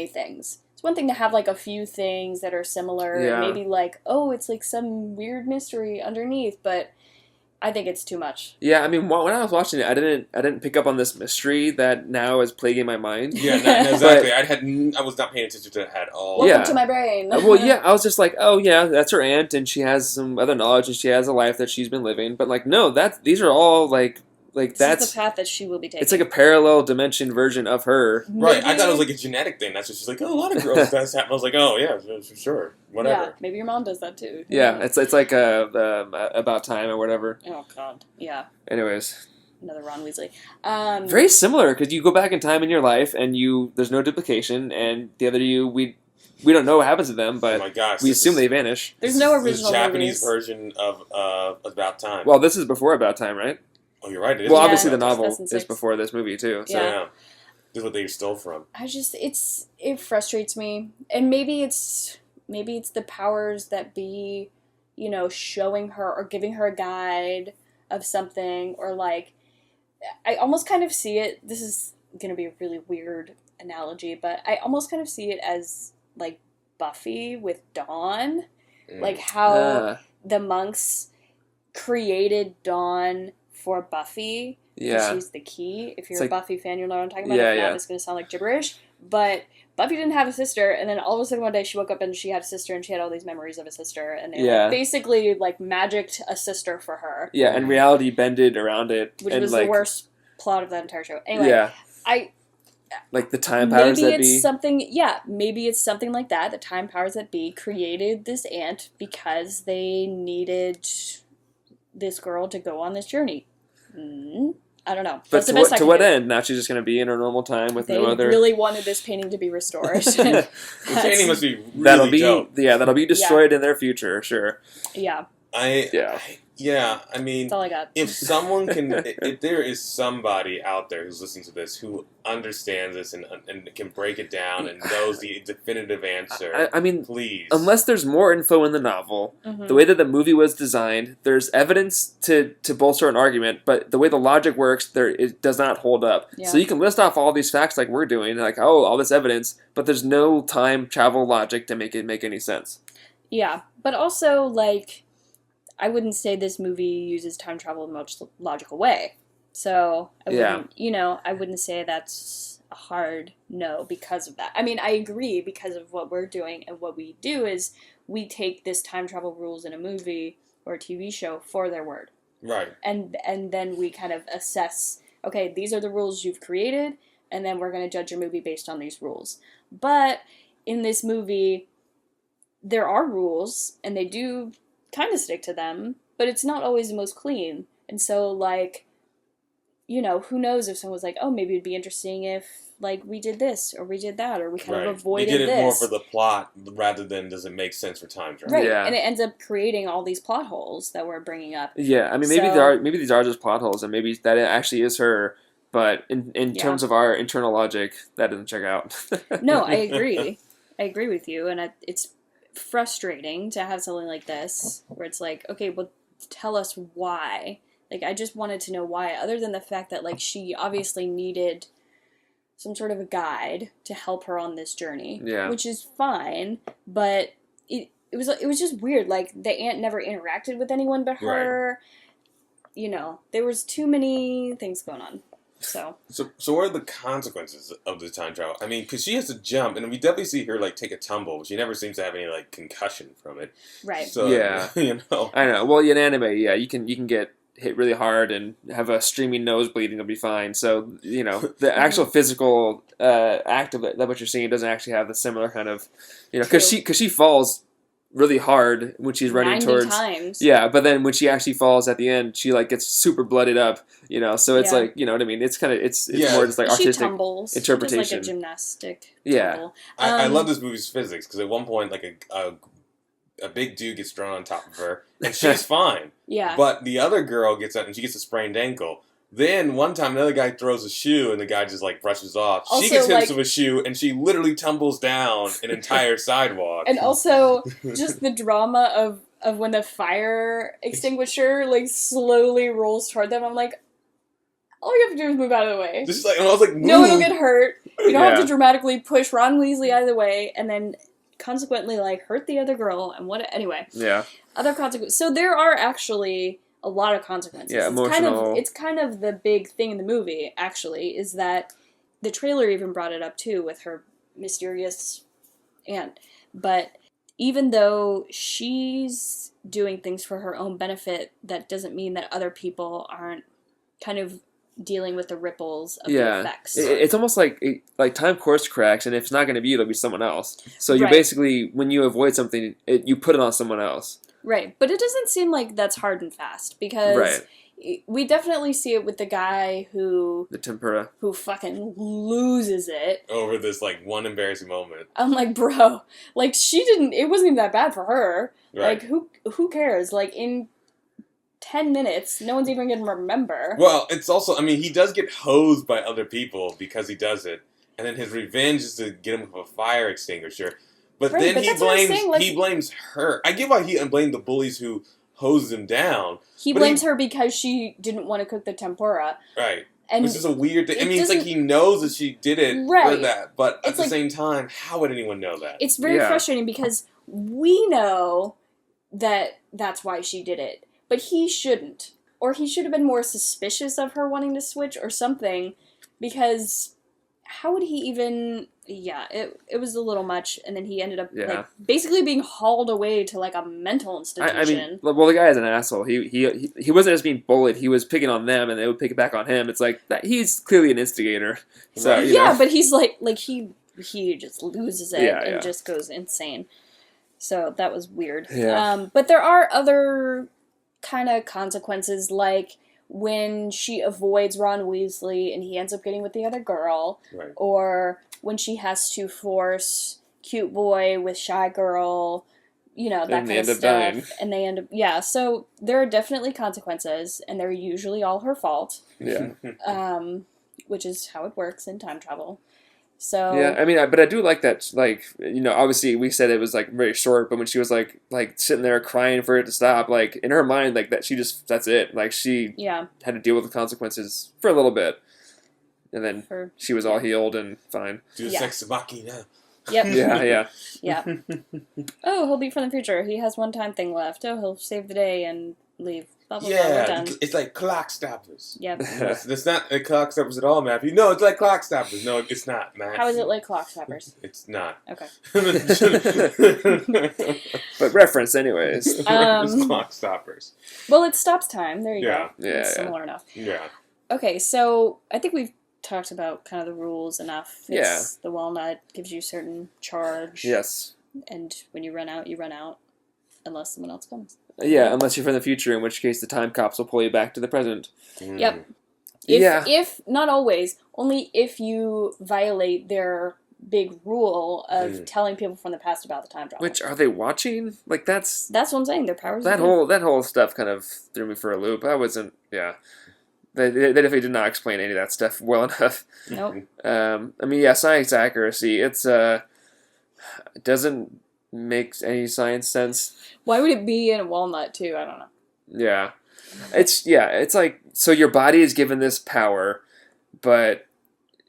things. It's one thing to have, like, a few things that are similar, and maybe, like, oh, it's, like, some weird mystery underneath, but I think it's too much. Yeah, I mean, when I was watching it, I didn't pick up on this mystery that now is plaguing my mind. Yeah, exactly. I was not paying attention to it at all. Welcome to my brain. Well, yeah, I was just like, oh, yeah, that's her aunt, and she has some other knowledge, and she has a life that she's been living, but, like, no, these are all, like that's the path that she will be taking. It's like a parallel dimension version of her. Right, I thought it was like a genetic thing. That's what she's like, oh, a lot of girls does happen. I was like, oh, yeah, sure, whatever. Yeah, maybe your mom does that too. Yeah, it's like About Time or whatever. Oh, God, yeah. Anyways. Another Ron Weasley. Very similar, because you go back in time in your life, and there's no duplication, and the other we don't know what happens to them, but oh my gosh, we assume they vanish. There's no original Japanese movies. version of About Time. Well, this is before About Time, right? Oh, you're right. It is. Well, obviously the novel 2006. is before this movie too. So. Yeah. This is what they stole from. It frustrates me, and maybe it's maybe it's the powers that be, showing her or giving her a guide of something, or like, I almost kind of see it, this is going to be a really weird analogy, but I almost kind of see it as like Buffy with Dawn, like how the monks created Dawn for Buffy. Yeah. She's the key. If you're It's a like, Buffy fan, you'll know what I'm talking about. Yeah, if not, yeah. it's going to sound like gibberish. But Buffy didn't have a sister, and then all of a sudden one day she woke up and she had a sister, and she had all these memories of a sister, and they like, basically like magicked a sister for her. Yeah, and reality bended around it. Which and was like, the worst plot of that entire show. Anyway, yeah. I... Like the time powers maybe that it's be. maybe it's something like that. The time powers that be created this aunt because they needed this girl to go on this journey. I don't know. But That's the best I to can what do. end? Now she's just going to be in her normal time with They no other. really wanted this painting to be restored. The painting must be really that'll be dope. that'll be destroyed in their future, sure. Yeah. I mean, That's all I got. if someone can, if there is somebody out there who's listening to this who understands this and can break it down and knows the definitive answer, I mean, please. Unless there's more info in the novel, the way that the movie was designed, there's evidence to bolster an argument, but the way the logic works, it does not hold up. Yeah. So you can list off all these facts like we're doing, like, oh, all this evidence, but there's no time travel logic to make it make any sense. Yeah, but also, like, I wouldn't say this movie uses time travel in a much logical way. So, I wouldn't say that's a hard no because of that. I mean, I agree because of what we're doing, and what we do is we take this time travel rules in a movie or a TV show for their word. Right. And then we kind of assess, okay, these are the rules you've created, and then we're going to judge your movie based on these rules. But in this movie, there are rules, and they do kind of stick to them, but it's not always the most clean. And so, like, who knows if someone was like, oh, maybe it'd be interesting if, like, we did this, or we did that, or we kind of avoided this. They did it more for the plot, rather than does it make sense for time travel. Right, Yeah. and it ends up creating all these plot holes that we're bringing up. Yeah, I mean, maybe these are just plot holes, and maybe that it actually is her, but in terms of our internal logic, that doesn't check out. No, I agree. I agree with you, and it's frustrating to have something like this where it's like, okay, well, tell us why. Like, I just wanted to know why, other than the fact that, like, she obviously needed some sort of a guide to help her on this journey, which is fine, but it was just weird. Like, the aunt never interacted with anyone but her. Right. There was too many things going on. So what are the consequences of the time travel? I mean, because she has to jump, and we definitely see her, like, take a tumble, but she never seems to have any, like, concussion from it. Right. So, yeah. I know. Well, in anime, you can get hit really hard and have a streaming nosebleed and you'll be fine. So, the actual physical act of it, that what you're seeing doesn't actually have the similar kind of, because she falls really hard when she's running 90 towards times. Yeah, but then when she actually falls at the end, she like gets super blooded up, so it's like, you know what I mean? It's kind of it's more just like artistic tumbles. interpretation. Just like a gymnastic tumble. I love this movie's physics because at one point like a big dude gets thrown on top of her and she's fine. Yeah. But the other girl gets up and she gets a sprained ankle. Then one time another guy throws a shoe and the guy just like brushes off. Also, she gets hit with a shoe and she literally tumbles down an entire sidewalk. And also just the drama of when the fire extinguisher like slowly rolls toward them. I'm like, all you have to do is move out of the way. Just like, and I was like, move. No one will get hurt. You don't have to dramatically push Ron Weasley out of the way and then consequently like hurt the other girl and what anyway. Yeah. Other consequences. So there are actually a lot of consequences. Yeah, emotional. It's kind of the big thing in the movie, actually, is that the trailer even brought it up, too, with her mysterious aunt. But even though she's doing things for her own benefit, that doesn't mean that other people aren't kind of dealing with the ripples of the effects. It's almost like time course corrects, and if it's not going to be you, it'll be someone else. So you basically, when you avoid something, you put it on someone else. Right, but it doesn't seem like that's hard and fast, because we definitely see it with the guy the tempura, who fucking loses it over this like one embarrassing moment. I'm like, bro, like it wasn't even that bad for her. Right. Like, who cares? Like, in 10 minutes, no one's even gonna remember. Well, it's also, I mean, he does get hosed by other people because he does it, and then his revenge is to get him with a fire extinguisher. But Right, then but that's what I'm saying, like- he blames her. I get why he blamed the bullies who hosed him down. He but blames her because she didn't want to cook the tempura. Right. And Which is a weird thing. I it mean, it's like doesn't- he knows that she did it for Right. that, but at It's the like- same time, how would anyone know that? it's very Yeah. frustrating because we know that that's why she did it, but he shouldn't. Or he should have been more suspicious of her wanting to switch or something, because how would he even... Yeah, it was a little much, and then he ended up like basically being hauled away to like a mental institution. I mean, well, the guy is an asshole. He wasn't just being bullied. He was picking on them, and they would pick it back on him. It's like that, he's clearly an instigator. So Right. you know. but he's like he just loses it Yeah, and yeah. just goes insane. So that was weird. Yeah. But there are other kind of consequences, like when she avoids Ron Weasley and he ends up getting with the other girl, Right. or when she has to force cute boy with shy girl, you know, that And they kind of end up stuff. dying. And they end up, yeah, so there are definitely consequences, and they're usually all her fault, Yeah. which is how it works in time travel. So Yeah, I mean, but I do like that. Like, you know, obviously we said it was like very short, but when she was like sitting there crying for it to stop, like in her mind, like that that's it. Like she yeah, had to deal with the consequences for a little bit, and then for she was all healed and fine. Do the Yeah. sex machina. yep, Yeah. yeah. Oh, he'll be from the future. He has one time thing left. Oh, he'll save the day and leave. Blah blah blah. We're Yeah, done. it's like clock stoppers. Yep. It's not like clock stoppers at all, Matthew. No, it's like clock stoppers. No, it's not, Matthew. How is it like clock stoppers? It's not. Okay. But reference, anyways. It's clock stoppers. Well, it stops time. There you Yeah. go. Yeah, It's yeah. similar enough. Yeah. Okay, so I think we've talked about kind of the rules enough. Yeah. The walnut gives you certain charge. Yes. And when you run out, you run out. Unless someone else comes. Yeah, unless you're from the future, in which case the time cops will pull you back to the present. Yep. Yeah. If, not always, only if you violate their big rule of telling people from the past about the time travel. Which, are they watching? Like, that's what I'm saying. Their powers. that whole stuff kind of threw me for a loop. I wasn't, yeah. They definitely did not explain any of that stuff well enough. Nope. I mean, yeah, science accuracy. It doesn't make any science sense. Why would it be in a walnut too? I don't know. Yeah. It's like, so your body is given this power, but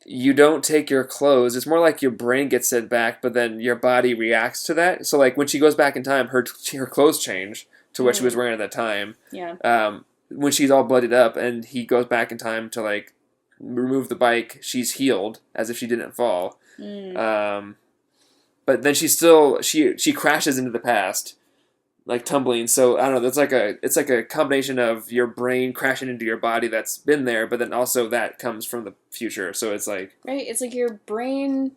you don't take your clothes. It's more like your brain gets sent back, but then your body reacts to that. So like when she goes back in time, her clothes change to what she was wearing at that time. Yeah. When she's all bloodied up and he goes back in time to like remove the bike, she's healed as if she didn't fall. But then she crashes into the past, like tumbling. So I don't know. It's like a combination of your brain crashing into your body that's been there, but then also that comes from the future. So it's like Right? It's like your brain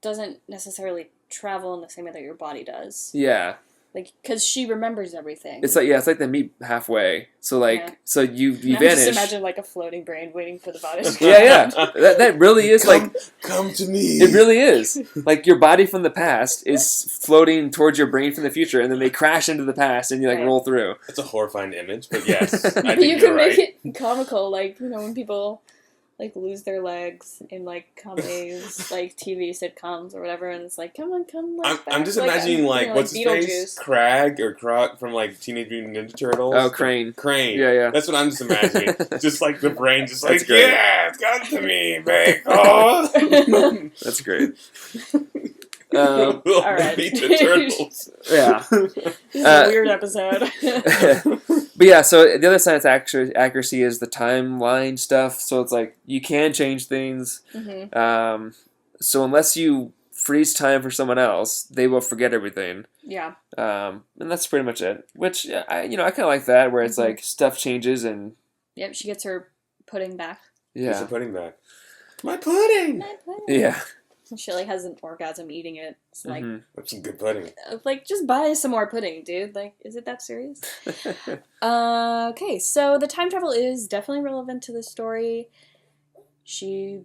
doesn't necessarily travel in the same way that your body does. yeah. Like, because she remembers everything. It's like they meet halfway. So like Yeah. so you I vanish. just imagine like a floating brain waiting for the body to Yeah. That really is Come to me. It really is. Like, your body from the past is floating towards your brain from the future, and then they crash into the past, and you, like, Right. roll through. It's a horrifying image, but yes, I But think you you're can right. make it comical, like, you know, when people like lose their legs in like comedies, like TV sitcoms or whatever, and it's like, come on, like, I'm back, just like, imagining, you like, know, what's his face? Beetlejuice. Crag or Croc from, like, Teenage Mutant Ninja Turtles? Oh, Crane. Crane. Yeah. That's what I'm just imagining. Just, like, the brain just That's like, great. yeah, it's got to me, Bacon. That's great. All right. Meet the Turtles. Yeah. This is a weird episode. But yeah, so the other science accuracy is the timeline stuff. So it's like, you can change things. Mm-hmm. So unless you freeze time for someone else, they will forget everything. Yeah. And that's pretty much it. Which, I kind of like that, where it's Mhm. like, stuff changes and... Yep, she gets her pudding back. Where's Yeah. the pudding back? My pudding! Yeah. She like has an orgasm eating it. It's like, Mhm. That's some good pudding. just buy some more pudding, dude. Like, is it that serious? Okay, so the time travel is definitely relevant to the story. She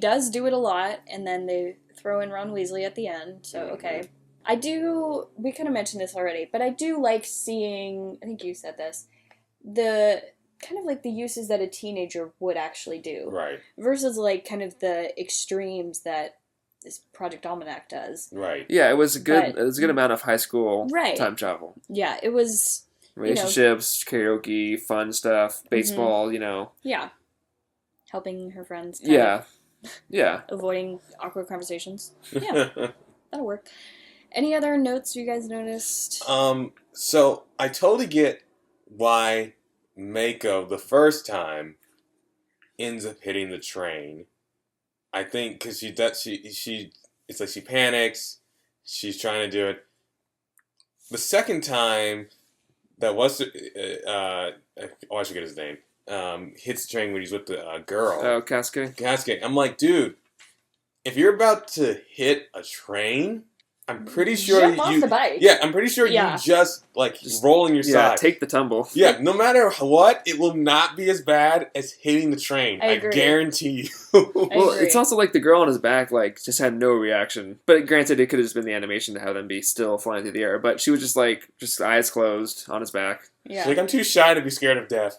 does do it a lot, and then they throw in Ron Weasley at the end. So okay, we kind of mentioned this already, but I do like seeing. I think you said this. The kind of like the uses that a teenager would actually do, Right. versus like kind of the extremes that this Project Almanac does. Right. Yeah, it was a good. But- It was a good amount of high school Right. time travel, Yeah, it was, relationships, karaoke, fun stuff, baseball. yeah, helping her friends. Yeah. Avoiding awkward conversations. Yeah, that'll work. Any other notes you guys noticed? So I totally get why Mako the first time ends up hitting the train. I think because she it's like she panics, she's trying to do it. The second time, that was I always forget his name. Hits the train when he's with the girl. Oh, Cascade. I'm like, dude, if you're about to hit a train, I'm pretty sure Jump off the bike. Yeah, I'm pretty sure Yeah. you just rolling your Yeah, side. take the tumble. Yeah, no matter what, it will not be as bad as hitting the train. I agree. guarantee you. Well, agree. it's also like the girl on his back, just had no reaction. But granted, it could have just been the animation to have them be still flying through the air. But she was just eyes closed on his back. Yeah. She's like, I'm too shy to be scared of death.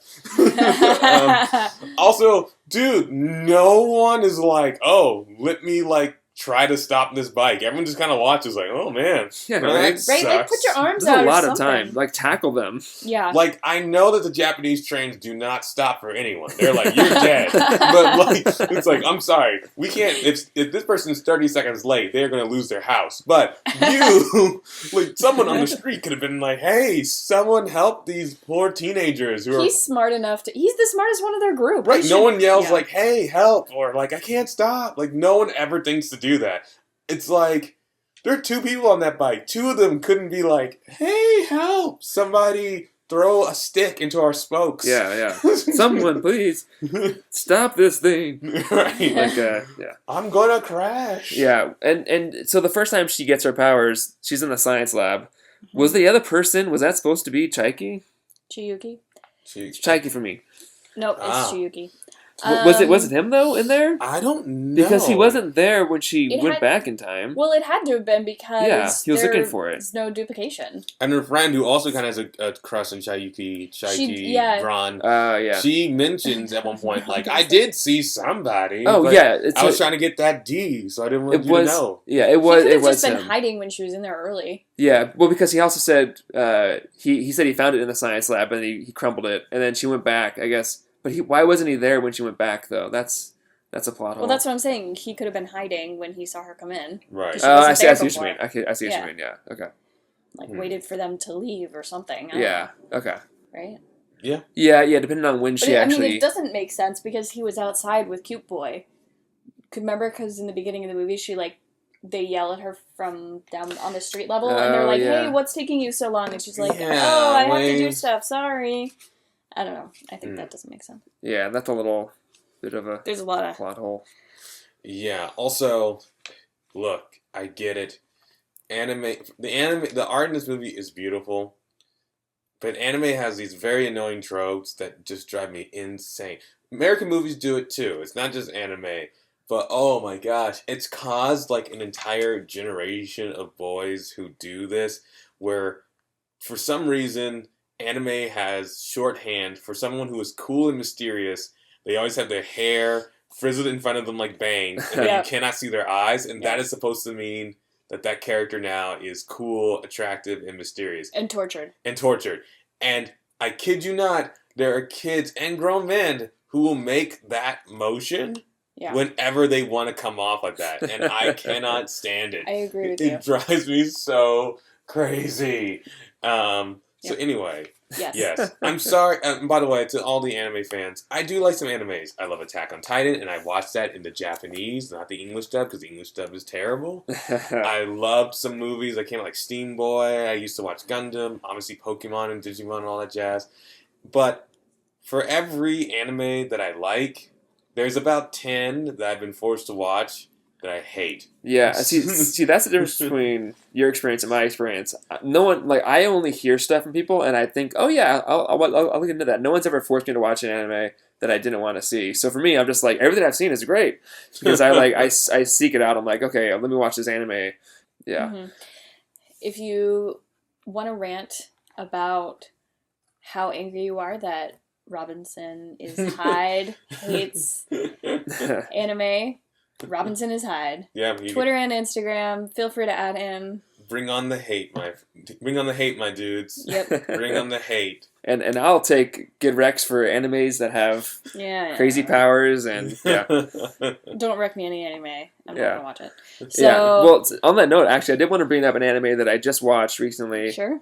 Also, dude, no one is like, oh, let me try to stop this bike. Everyone just kind of watches like, oh man, Yeah, that right? Right, sucks. put your arms There's out a lot or of something. time. Tackle them. Yeah. I know that the Japanese trains do not stop for anyone. They're like, you're dead. But it's like, I'm sorry, we can't. If this person is 30 seconds late, they're gonna lose their house. But you, someone on the street could have been like, hey, someone help these poor teenagers who are. He's smart enough to. He's the smartest one of their group. Right, He no should- one yells yeah. hey, help, or I can't stop. No one ever thinks to do that. It's like, there are two people on that bike. Two of them couldn't be like, hey, help, somebody throw a stick into our spokes. Yeah. Someone, please, stop this thing. Right. Yeah. I'm gonna crash. Yeah, and so the first time she gets her powers, she's in the science lab. Was the other person, was that supposed to be Chaiki? Chiyuki? It's Chaiki for me. Nope, it's Ah. Chiyuki. Was it him though in there? I don't know. Because he wasn't there when she It went had- back in time. Well, it had to have been because Yeah, he was looking for it. There's no duplication. And her friend, who also kind of has a crush on Shaiki yeah. Gran, Yeah. she mentions at one point, I did see somebody. Oh but yeah, I was trying to get that D, so I didn't want it you was. to know. Yeah, it He was. could It have was just been him. hiding when she was in there early. Yeah, well, because he also said he said he found it in the science lab and he crumbled it, and then she went back, I guess. But why wasn't he there when she went back though? That's a plot hole. Well, that's what I'm saying. He could have been hiding when he saw her come in. Right. She wasn't I see there what you before. mean. I see what Yeah. you mean. Yeah. Okay. Waited for them to leave or something. I don't Yeah. Okay. know, right? Yeah. Depending on when But she I actually. mean, it doesn't make sense because he was outside with Cute Boy. Remember, because in the beginning of the movie, they yell at her from down on the street level, and they're Oh, like, yeah. "Hey, what's taking you so long?" And she's like, Yeah, "Oh, I have to do wait. stuff. Sorry." I don't know. I think that doesn't make sense. Yeah, that's a little bit of a There's a lot of plot hole. Yeah. Also, look, I get it. The art in this movie is beautiful, but anime has these very annoying tropes that just drive me insane. American movies do it too. It's not just anime, but oh my gosh, it's caused an entire generation of boys who do this, where for some reason anime has shorthand for someone who is cool and mysterious. They always have their hair frizzled in front of them like bangs, and Yeah. you cannot see their eyes, and that Yeah. is supposed to mean that character now is cool, attractive, and mysterious, and tortured. and tortured. And I kid you not, there are kids and grown men who will make that motion Yeah, whenever they want to come off like that, and I cannot stand it. I agree with It you. drives me so crazy. So Yep. anyway, Yes. yes. I'm sorry. By the way, to all the anime fans, I do like some animes. I love Attack on Titan, and I watched that in the Japanese, not the English dub, because the English dub is terrible. I loved some movies that came out like Steam Boy. I used to watch Gundam, obviously Pokemon and Digimon and all that jazz. But for every anime that I like, there's about 10 that I've been forced to watch that I hate. Yeah, see, that's the difference between your experience and my experience. No one, I only hear stuff from people, and I think, oh yeah, I'll look into that. No one's ever forced me to watch an anime that I didn't want to see. So for me, I'm just like, everything I've seen is great because I seek it out. I'm like, okay, let me watch this anime. Yeah. Mhm. If you want to rant about how angry you are that Robinson is Hyde hates anime, Robinson is Hyde. Yeah, Twitter and Instagram. Feel free to add him. Bring on the hate, my dudes. Yep. Bring on the hate. And I'll take good recs for animes that have crazy powers and Don't rec me any anime. I'm not gonna watch it. So, yeah. Well, on that note, actually, I did want to bring up an anime that I just watched recently. Sure.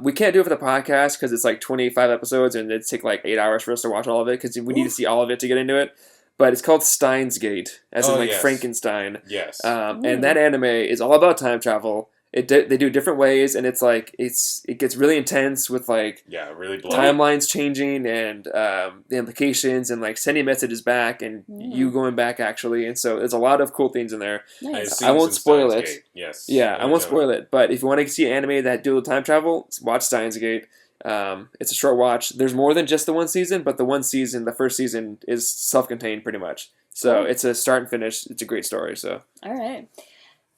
We can't do it for the podcast because it's like 25 episodes and it'd take like 8 hours for us to watch all of it because we need to see all of it to get into it. But it's called Steins Gate, as in like Frankenstein. Yes. And that anime is all about time travel. They do it different ways, and it's like it gets really intense with like really bloody. Timelines changing and the implications and like sending messages back and you going back actually, and so there's a lot of cool things in there. Nice. I won't spoil it. Yes. Yeah, I won't spoil it. But if you want to see anime that deal with time travel, watch Steins Gate. It's a short watch. There's more than just the one season, but the first season is self-contained pretty much. So it's a start and finish. It's a great story. So all right.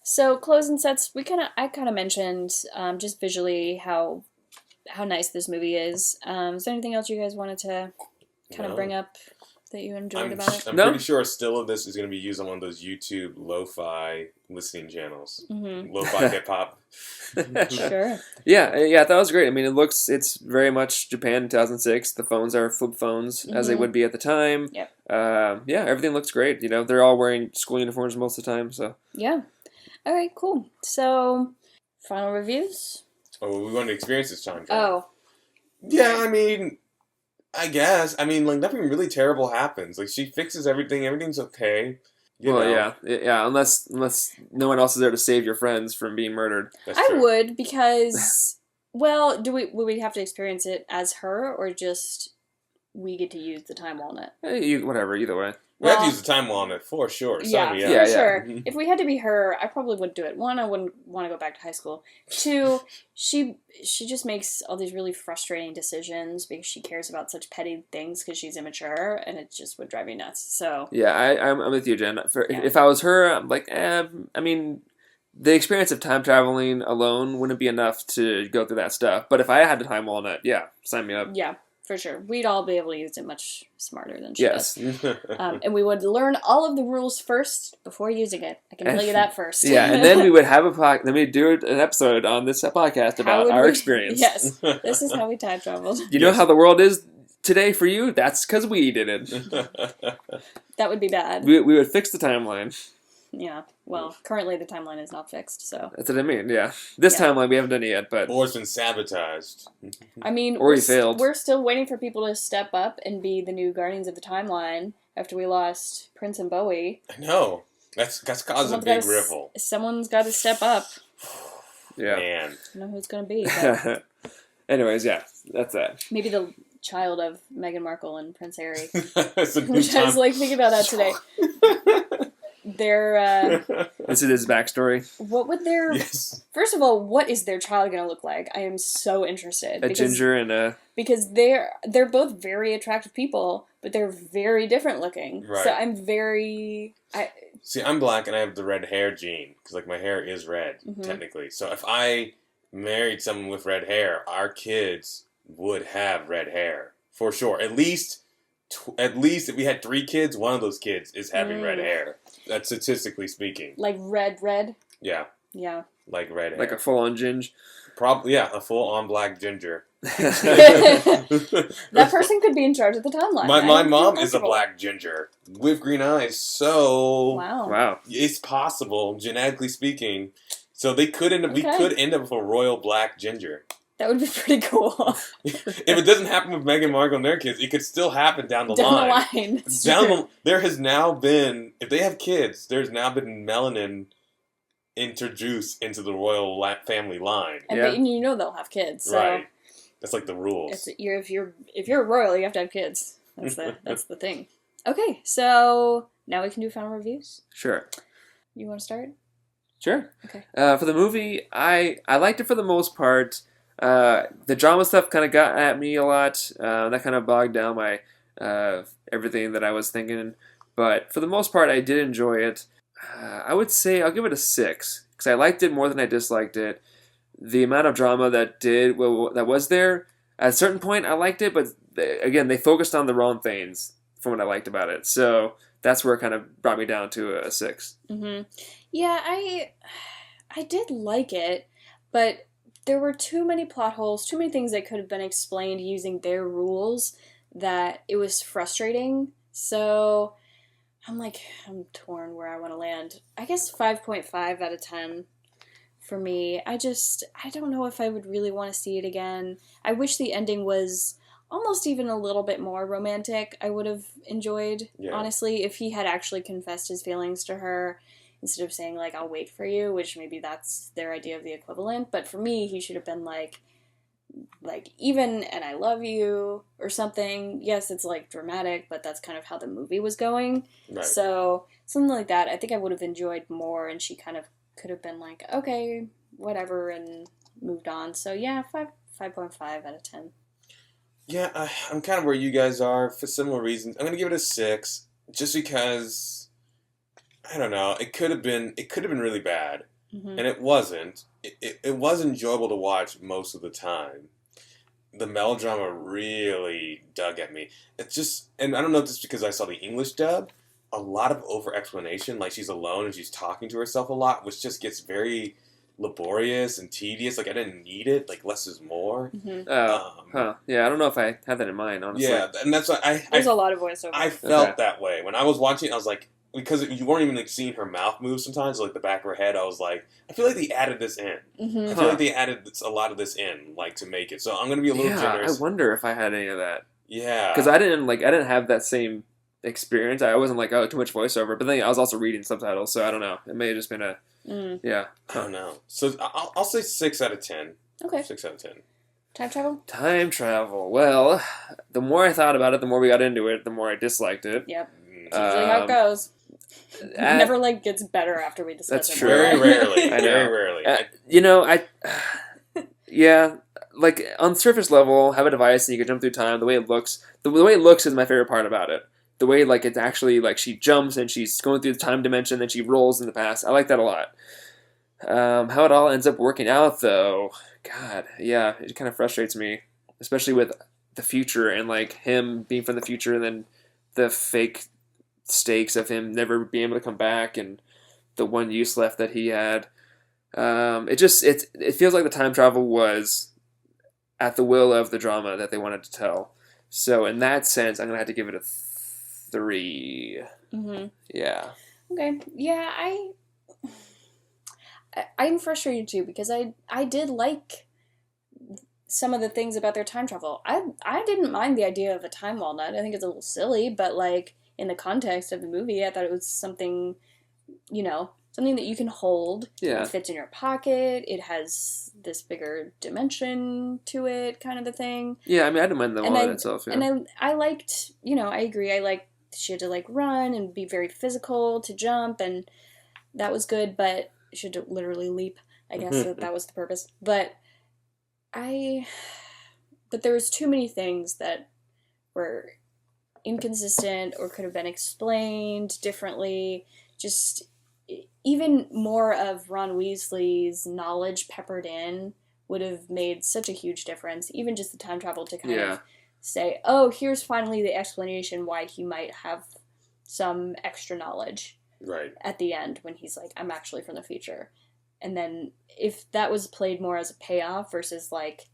So clothes and sets, I kind of mentioned just visually how nice this movie is. Is there anything else you guys wanted to kind of bring up that you enjoyed about it? I'm pretty sure a still of this is going to be used on one of those YouTube lo-fi listening channels. Mm-hmm. Lo-fi hip-hop. Sure. Yeah, that was great. I mean, it's very much Japan in 2006. The phones are flip phones, as they would be at the time. Yep. Everything looks great. You know, they're all wearing school uniforms most of the time, so. Yeah. All right, cool. So, final reviews? Oh, we want to experience this time travel. Oh. Yeah, I mean, I guess. I mean, like, nothing really terrible happens. Like, she fixes everything. Everything's okay. You know. Yeah. Unless no one else is there to save your friends from being murdered. That's I true. would because, well, would we have to experience it as her or just we get to use the time walnut? Whatever, either way. We have to use the time walnut for sure. Yeah, Sign me for up. sure. Mhm. If we had to be her, I probably wouldn't do it. One, I wouldn't want to go back to high school. Two, she just makes all these really frustrating decisions because she cares about such petty things because she's immature, and it just would drive me nuts. So yeah, I'm with you, Jen. If I was her, I'm like, I mean, the experience of time traveling alone wouldn't be enough to go through that stuff. But if I had the time walnut, sign me up. yeah. For sure. We'd all be able to use it much smarter than she Yes. does. And we would learn all of the rules first before using it. I can tell you that first. Yeah, and then we would have then we'd do an episode on this podcast about our experience. Yes. This is how we time traveled. You know how the world is today for you? That's because we did it. That would be bad. We would fix the timeline. Yeah. Well, currently the timeline is not fixed, so. That's what I mean, yeah. This timeline we haven't done it yet, but... Or it's been sabotaged. I mean, or he failed. We're still waiting for people to step up and be the new Guardians of the Timeline after we lost Prince and Bowie. I know. That's caused a big ripple. Someone's got to step up. Yeah. Man. I don't know who it's going to be. Anyways, yeah, that's that. Maybe the child of Meghan Markle and Prince Harry. Which I was like thinking about that today. This is his backstory. What would their... Yes. First of all, what is their child going to look like? I am so interested. Ginger and a... Because they're both very attractive people, but they're very different looking. Right. So I'm very... See, I'm black and I have the red hair gene. Because, like, my hair is red, technically. So if I married someone with red hair, our kids would have red hair. For sure. At least if we had 3 kids, one of those kids is having red hair. That's statistically speaking. Like red? Yeah. Yeah. Like red hair. Like a full-on ginge. Probably, yeah, a full-on black ginger. That person could be in charge of the timeline. My mom is a black ginger with green eyes, so... Wow. It's possible, genetically speaking. So we could end up with a royal black ginger. That would be pretty cool. If it doesn't happen with Meghan Markle and their kids, it could still happen down the line. There has now been, if they have kids, there's now been melanin introduced into the royal family line. And you know they'll have kids. So right. That's like the rules. If you're a royal, you have to have kids. That's the thing. Okay, so now we can do final reviews. Sure. You want to start? Sure. Okay. For the movie, I liked it for the most part. The drama stuff kind of got at me a lot. That kind of bogged down my everything that I was thinking. But for the most part, I did enjoy it. I would say I'll give it a 6 because I liked it more than I disliked it. The amount of drama that was there at a certain point, I liked it, but again, they focused on the wrong things from what I liked about it. So that's where it kind of brought me down to a 6. Mm-hmm. Yeah, I did like it, but there were too many plot holes, too many things that could have been explained using their rules that it was frustrating. So I'm torn where I want to land. I guess 5.5 out of 10 for me. I don't know if I would really want to see it again. I wish the ending was almost even a little bit more romantic. I would have enjoyed, honestly, if he had actually confessed his feelings to her instead of saying, like, I'll wait for you, which maybe that's their idea of the equivalent. But for me, he should have been like even and I love you or something. Yes, it's like dramatic, but that's kind of how the movie was going. Right. So something like that, I think I would have enjoyed more, and she kind of could have been like, okay, whatever, and moved on. So yeah, 5.5 out of 10. Yeah, I'm kind of where you guys are for similar reasons. I'm gonna give it a 6, just because I don't know. It could have been really bad, and it wasn't. It was enjoyable to watch most of the time. The melodrama really dug at me. It's just, and I don't know if it's because I saw the English dub. A lot of over explanation, like she's alone and she's talking to herself a lot, which just gets very laborious and tedious. Like I didn't need it. Like less is more. Yeah, I don't know if I had that in mind, honestly. Yeah, and that's why there's a lot of voiceover. I felt that way when I was watching. I was like, because you weren't even like seeing her mouth move sometimes, like the back of her head. I was like, I feel like they added this in. I feel like they added a lot of this in, like to make it. So I'm gonna be a little generous. I wonder if I had any of that. Yeah, because I didn't have that same experience. I wasn't like, oh, too much voiceover. But then I was also reading subtitles, so I don't know. It may have just been a I don't know. So I'll say 6 out of 10. Okay, 6 out of 10. Time travel. Well, the more I thought about it, the more we got into it, the more I disliked it. Yep. That's usually how it goes. It never gets better after we discuss it. That's true. Very rarely. Very rarely. Yeah, like on surface level, have a device and you can jump through time. The way it looks is my favorite part about it. The way like it's actually like she jumps and she's going through the time dimension, then she rolls in the past. I like that a lot. How it all ends up working out, though, God, yeah, it kind of frustrates me, especially with the future and like him being from the future and then the fake stakes of him never being able to come back and the one use left that he had. It feels like the time travel was at the will of the drama that they wanted to tell. So in that sense, I'm gonna have to give it a 3. Yeah. Okay. Yeah, I'm frustrated too because I did like some of the things about their time travel. I didn't mind the idea of a time walnut. I think it's a little silly, but like in the context of the movie, I thought it was something, something that you can hold. Yeah. It fits in your pocket. It has this bigger dimension to it, kind of the thing. Yeah, I mean, I didn't mind the walnut itself. Yeah. And I liked, I agree. I liked she had to like run and be very physical to jump, and that was good, but she had to literally leap. I guess that was the purpose. But there was too many things that were inconsistent or could have been explained differently. Just even more of Ron Weasley's knowledge peppered in would have made such a huge difference. Even just the time travel to kind of say, oh, here's finally the explanation why he might have some extra knowledge at the end when he's like, I'm actually from the future. And then if that was played more as a payoff versus like,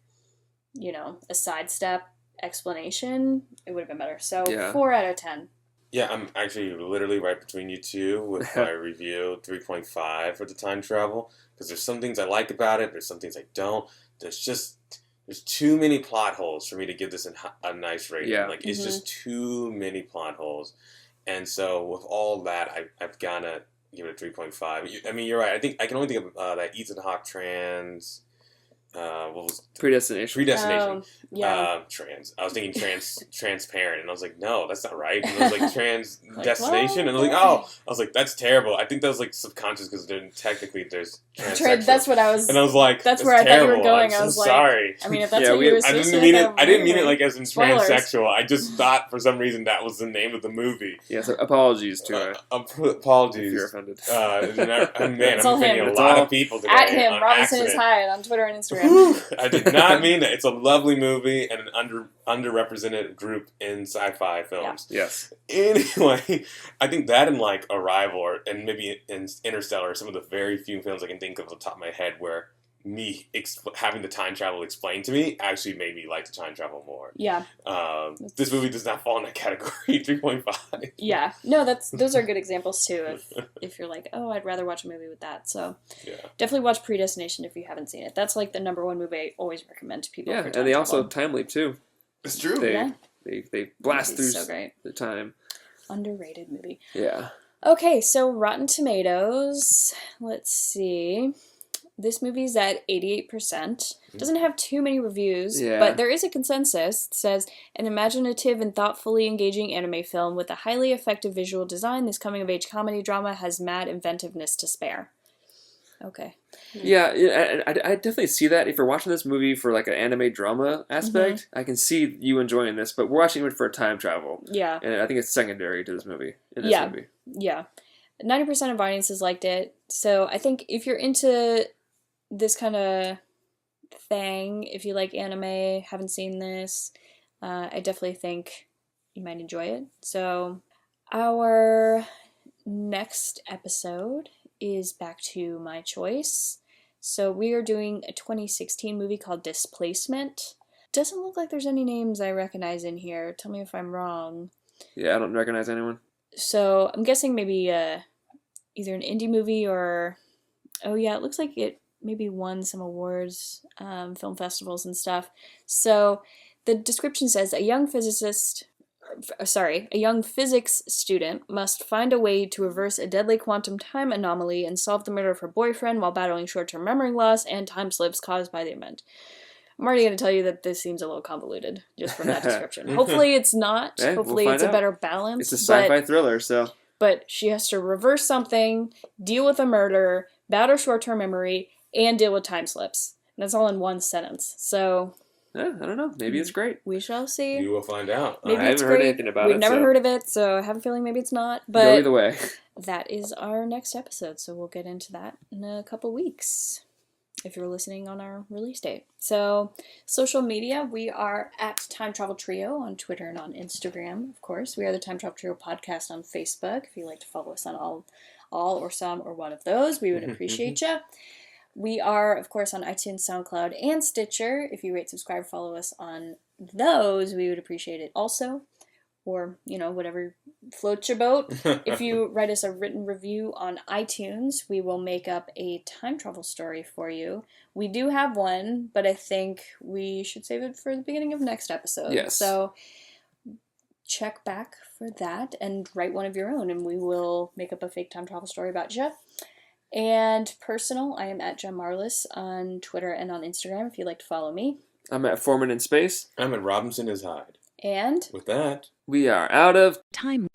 a sidestep explanation, it would have been better. So 4 out of 10. Yeah, I'm actually literally right between you two with my review, 3.5 for the time travel. Because there's some things I like about it, there's some things I don't. There's too many plot holes for me to give this a nice rating. Yeah. Like, it's just too many plot holes. And so with all that, I've got to give it a 3.5. I mean, you're right. I think I can only think of that Ethan Hawke trans... what was Predestination? Trans. I was thinking transparent, and I was like, no, that's not right. And it was like trans destination, and I was like, oh, I was like, that's terrible. I think that was like subconscious because technically there's transsexual. That's what I was. And I was like, that's where I thought you were going. I was like, sorry. I mean, if that's what you were supposed to mean it. I didn't mean it like as in transsexual. I just thought for some reason that was the name of the movie. Yeah. So apologies to apologies. If you're offended. Man, I'm offending a lot of people today. At him, Robinson is Hyde on Twitter and Instagram. program. I did not mean that. It's a lovely movie and an underrepresented group in sci-fi films. Yeah. Yes. Anyway, I think that and like Arrival and maybe in Interstellar are some of the very few films I can think of off the top of my head where having the time travel explained to me actually made me like the time travel more. Yeah. This movie does not fall in that category. 3.5. Yeah. No, those are good examples too. If you're like, oh, I'd rather watch a movie with that. So Yeah. definitely watch Predestination if you haven't seen it. That's like the number one movie I always recommend to people. Yeah, for and time they travel. also time leap too. It's true. They blast through So great. the time. Underrated movie. Yeah. Okay, so Rotten Tomatoes. Let's see. This movie's at 88%. Doesn't have too many reviews, Yeah. but there is a consensus. It says, an imaginative and thoughtfully engaging anime film with a highly effective visual design, this coming-of-age comedy drama has mad inventiveness to spare. Okay. Yeah, I definitely see that. If you're watching this movie for like an anime drama aspect, I can see you enjoying this, but we're watching it for time travel. Yeah. And I think it's secondary to this movie. Yeah. 90% of audiences liked it. So I think if you're into this kind of thing, if you like anime, haven't seen this, I definitely think you might enjoy it. So our next episode is back to my choice. So we are doing a 2016 movie called Displacement. Doesn't look like there's any names I recognize in here. Tell me if I'm wrong. Yeah, I don't recognize anyone. So I'm guessing maybe either an indie movie or... Oh yeah, it looks like it maybe won some awards, film festivals and stuff. So the description says, a young physics student must find a way to reverse a deadly quantum time anomaly and solve the murder of her boyfriend while battling short-term memory loss and time slips caused by the event. I'm already going to tell you that this seems a little convoluted just from that description. Hopefully it's not. Yeah, Hopefully we'll it's a find out. better balance. It's a sci-fi thriller, so... But she has to reverse something, deal with a murder, battle short-term memory, and deal with time slips. And that's all in one sentence. So... Yeah, I don't know. Maybe it's great. We shall see. You will find out. Maybe I it's haven't heard great. anything about We've it, never so- heard of it, so I have a feeling maybe it's not. Go But either way. that is our next episode, so we'll get into that in a couple weeks if you're listening on our release date. So, social media, we are at Time Travel Trio on Twitter and on Instagram, of course. We are the Time Travel Trio podcast on Facebook. If you'd like to follow us on all or some or one of those, we would appreciate you. We are, of course, on iTunes, SoundCloud, and Stitcher. If you rate, subscribe, follow us on those, we would appreciate it also. Or, whatever floats your boat. If you write us a written review on iTunes, we will make up a time travel story for you. We do have one, but I think we should save it for the beginning of next episode. Yes. So check back for that and write one of your own, and we will make up a fake time travel story about you. And personal, I am at Jen Marlis on Twitter and on Instagram if you'd like to follow me. I'm at Foreman in Space. I'm at Robinson is Hyde. And With that... We are out of Time.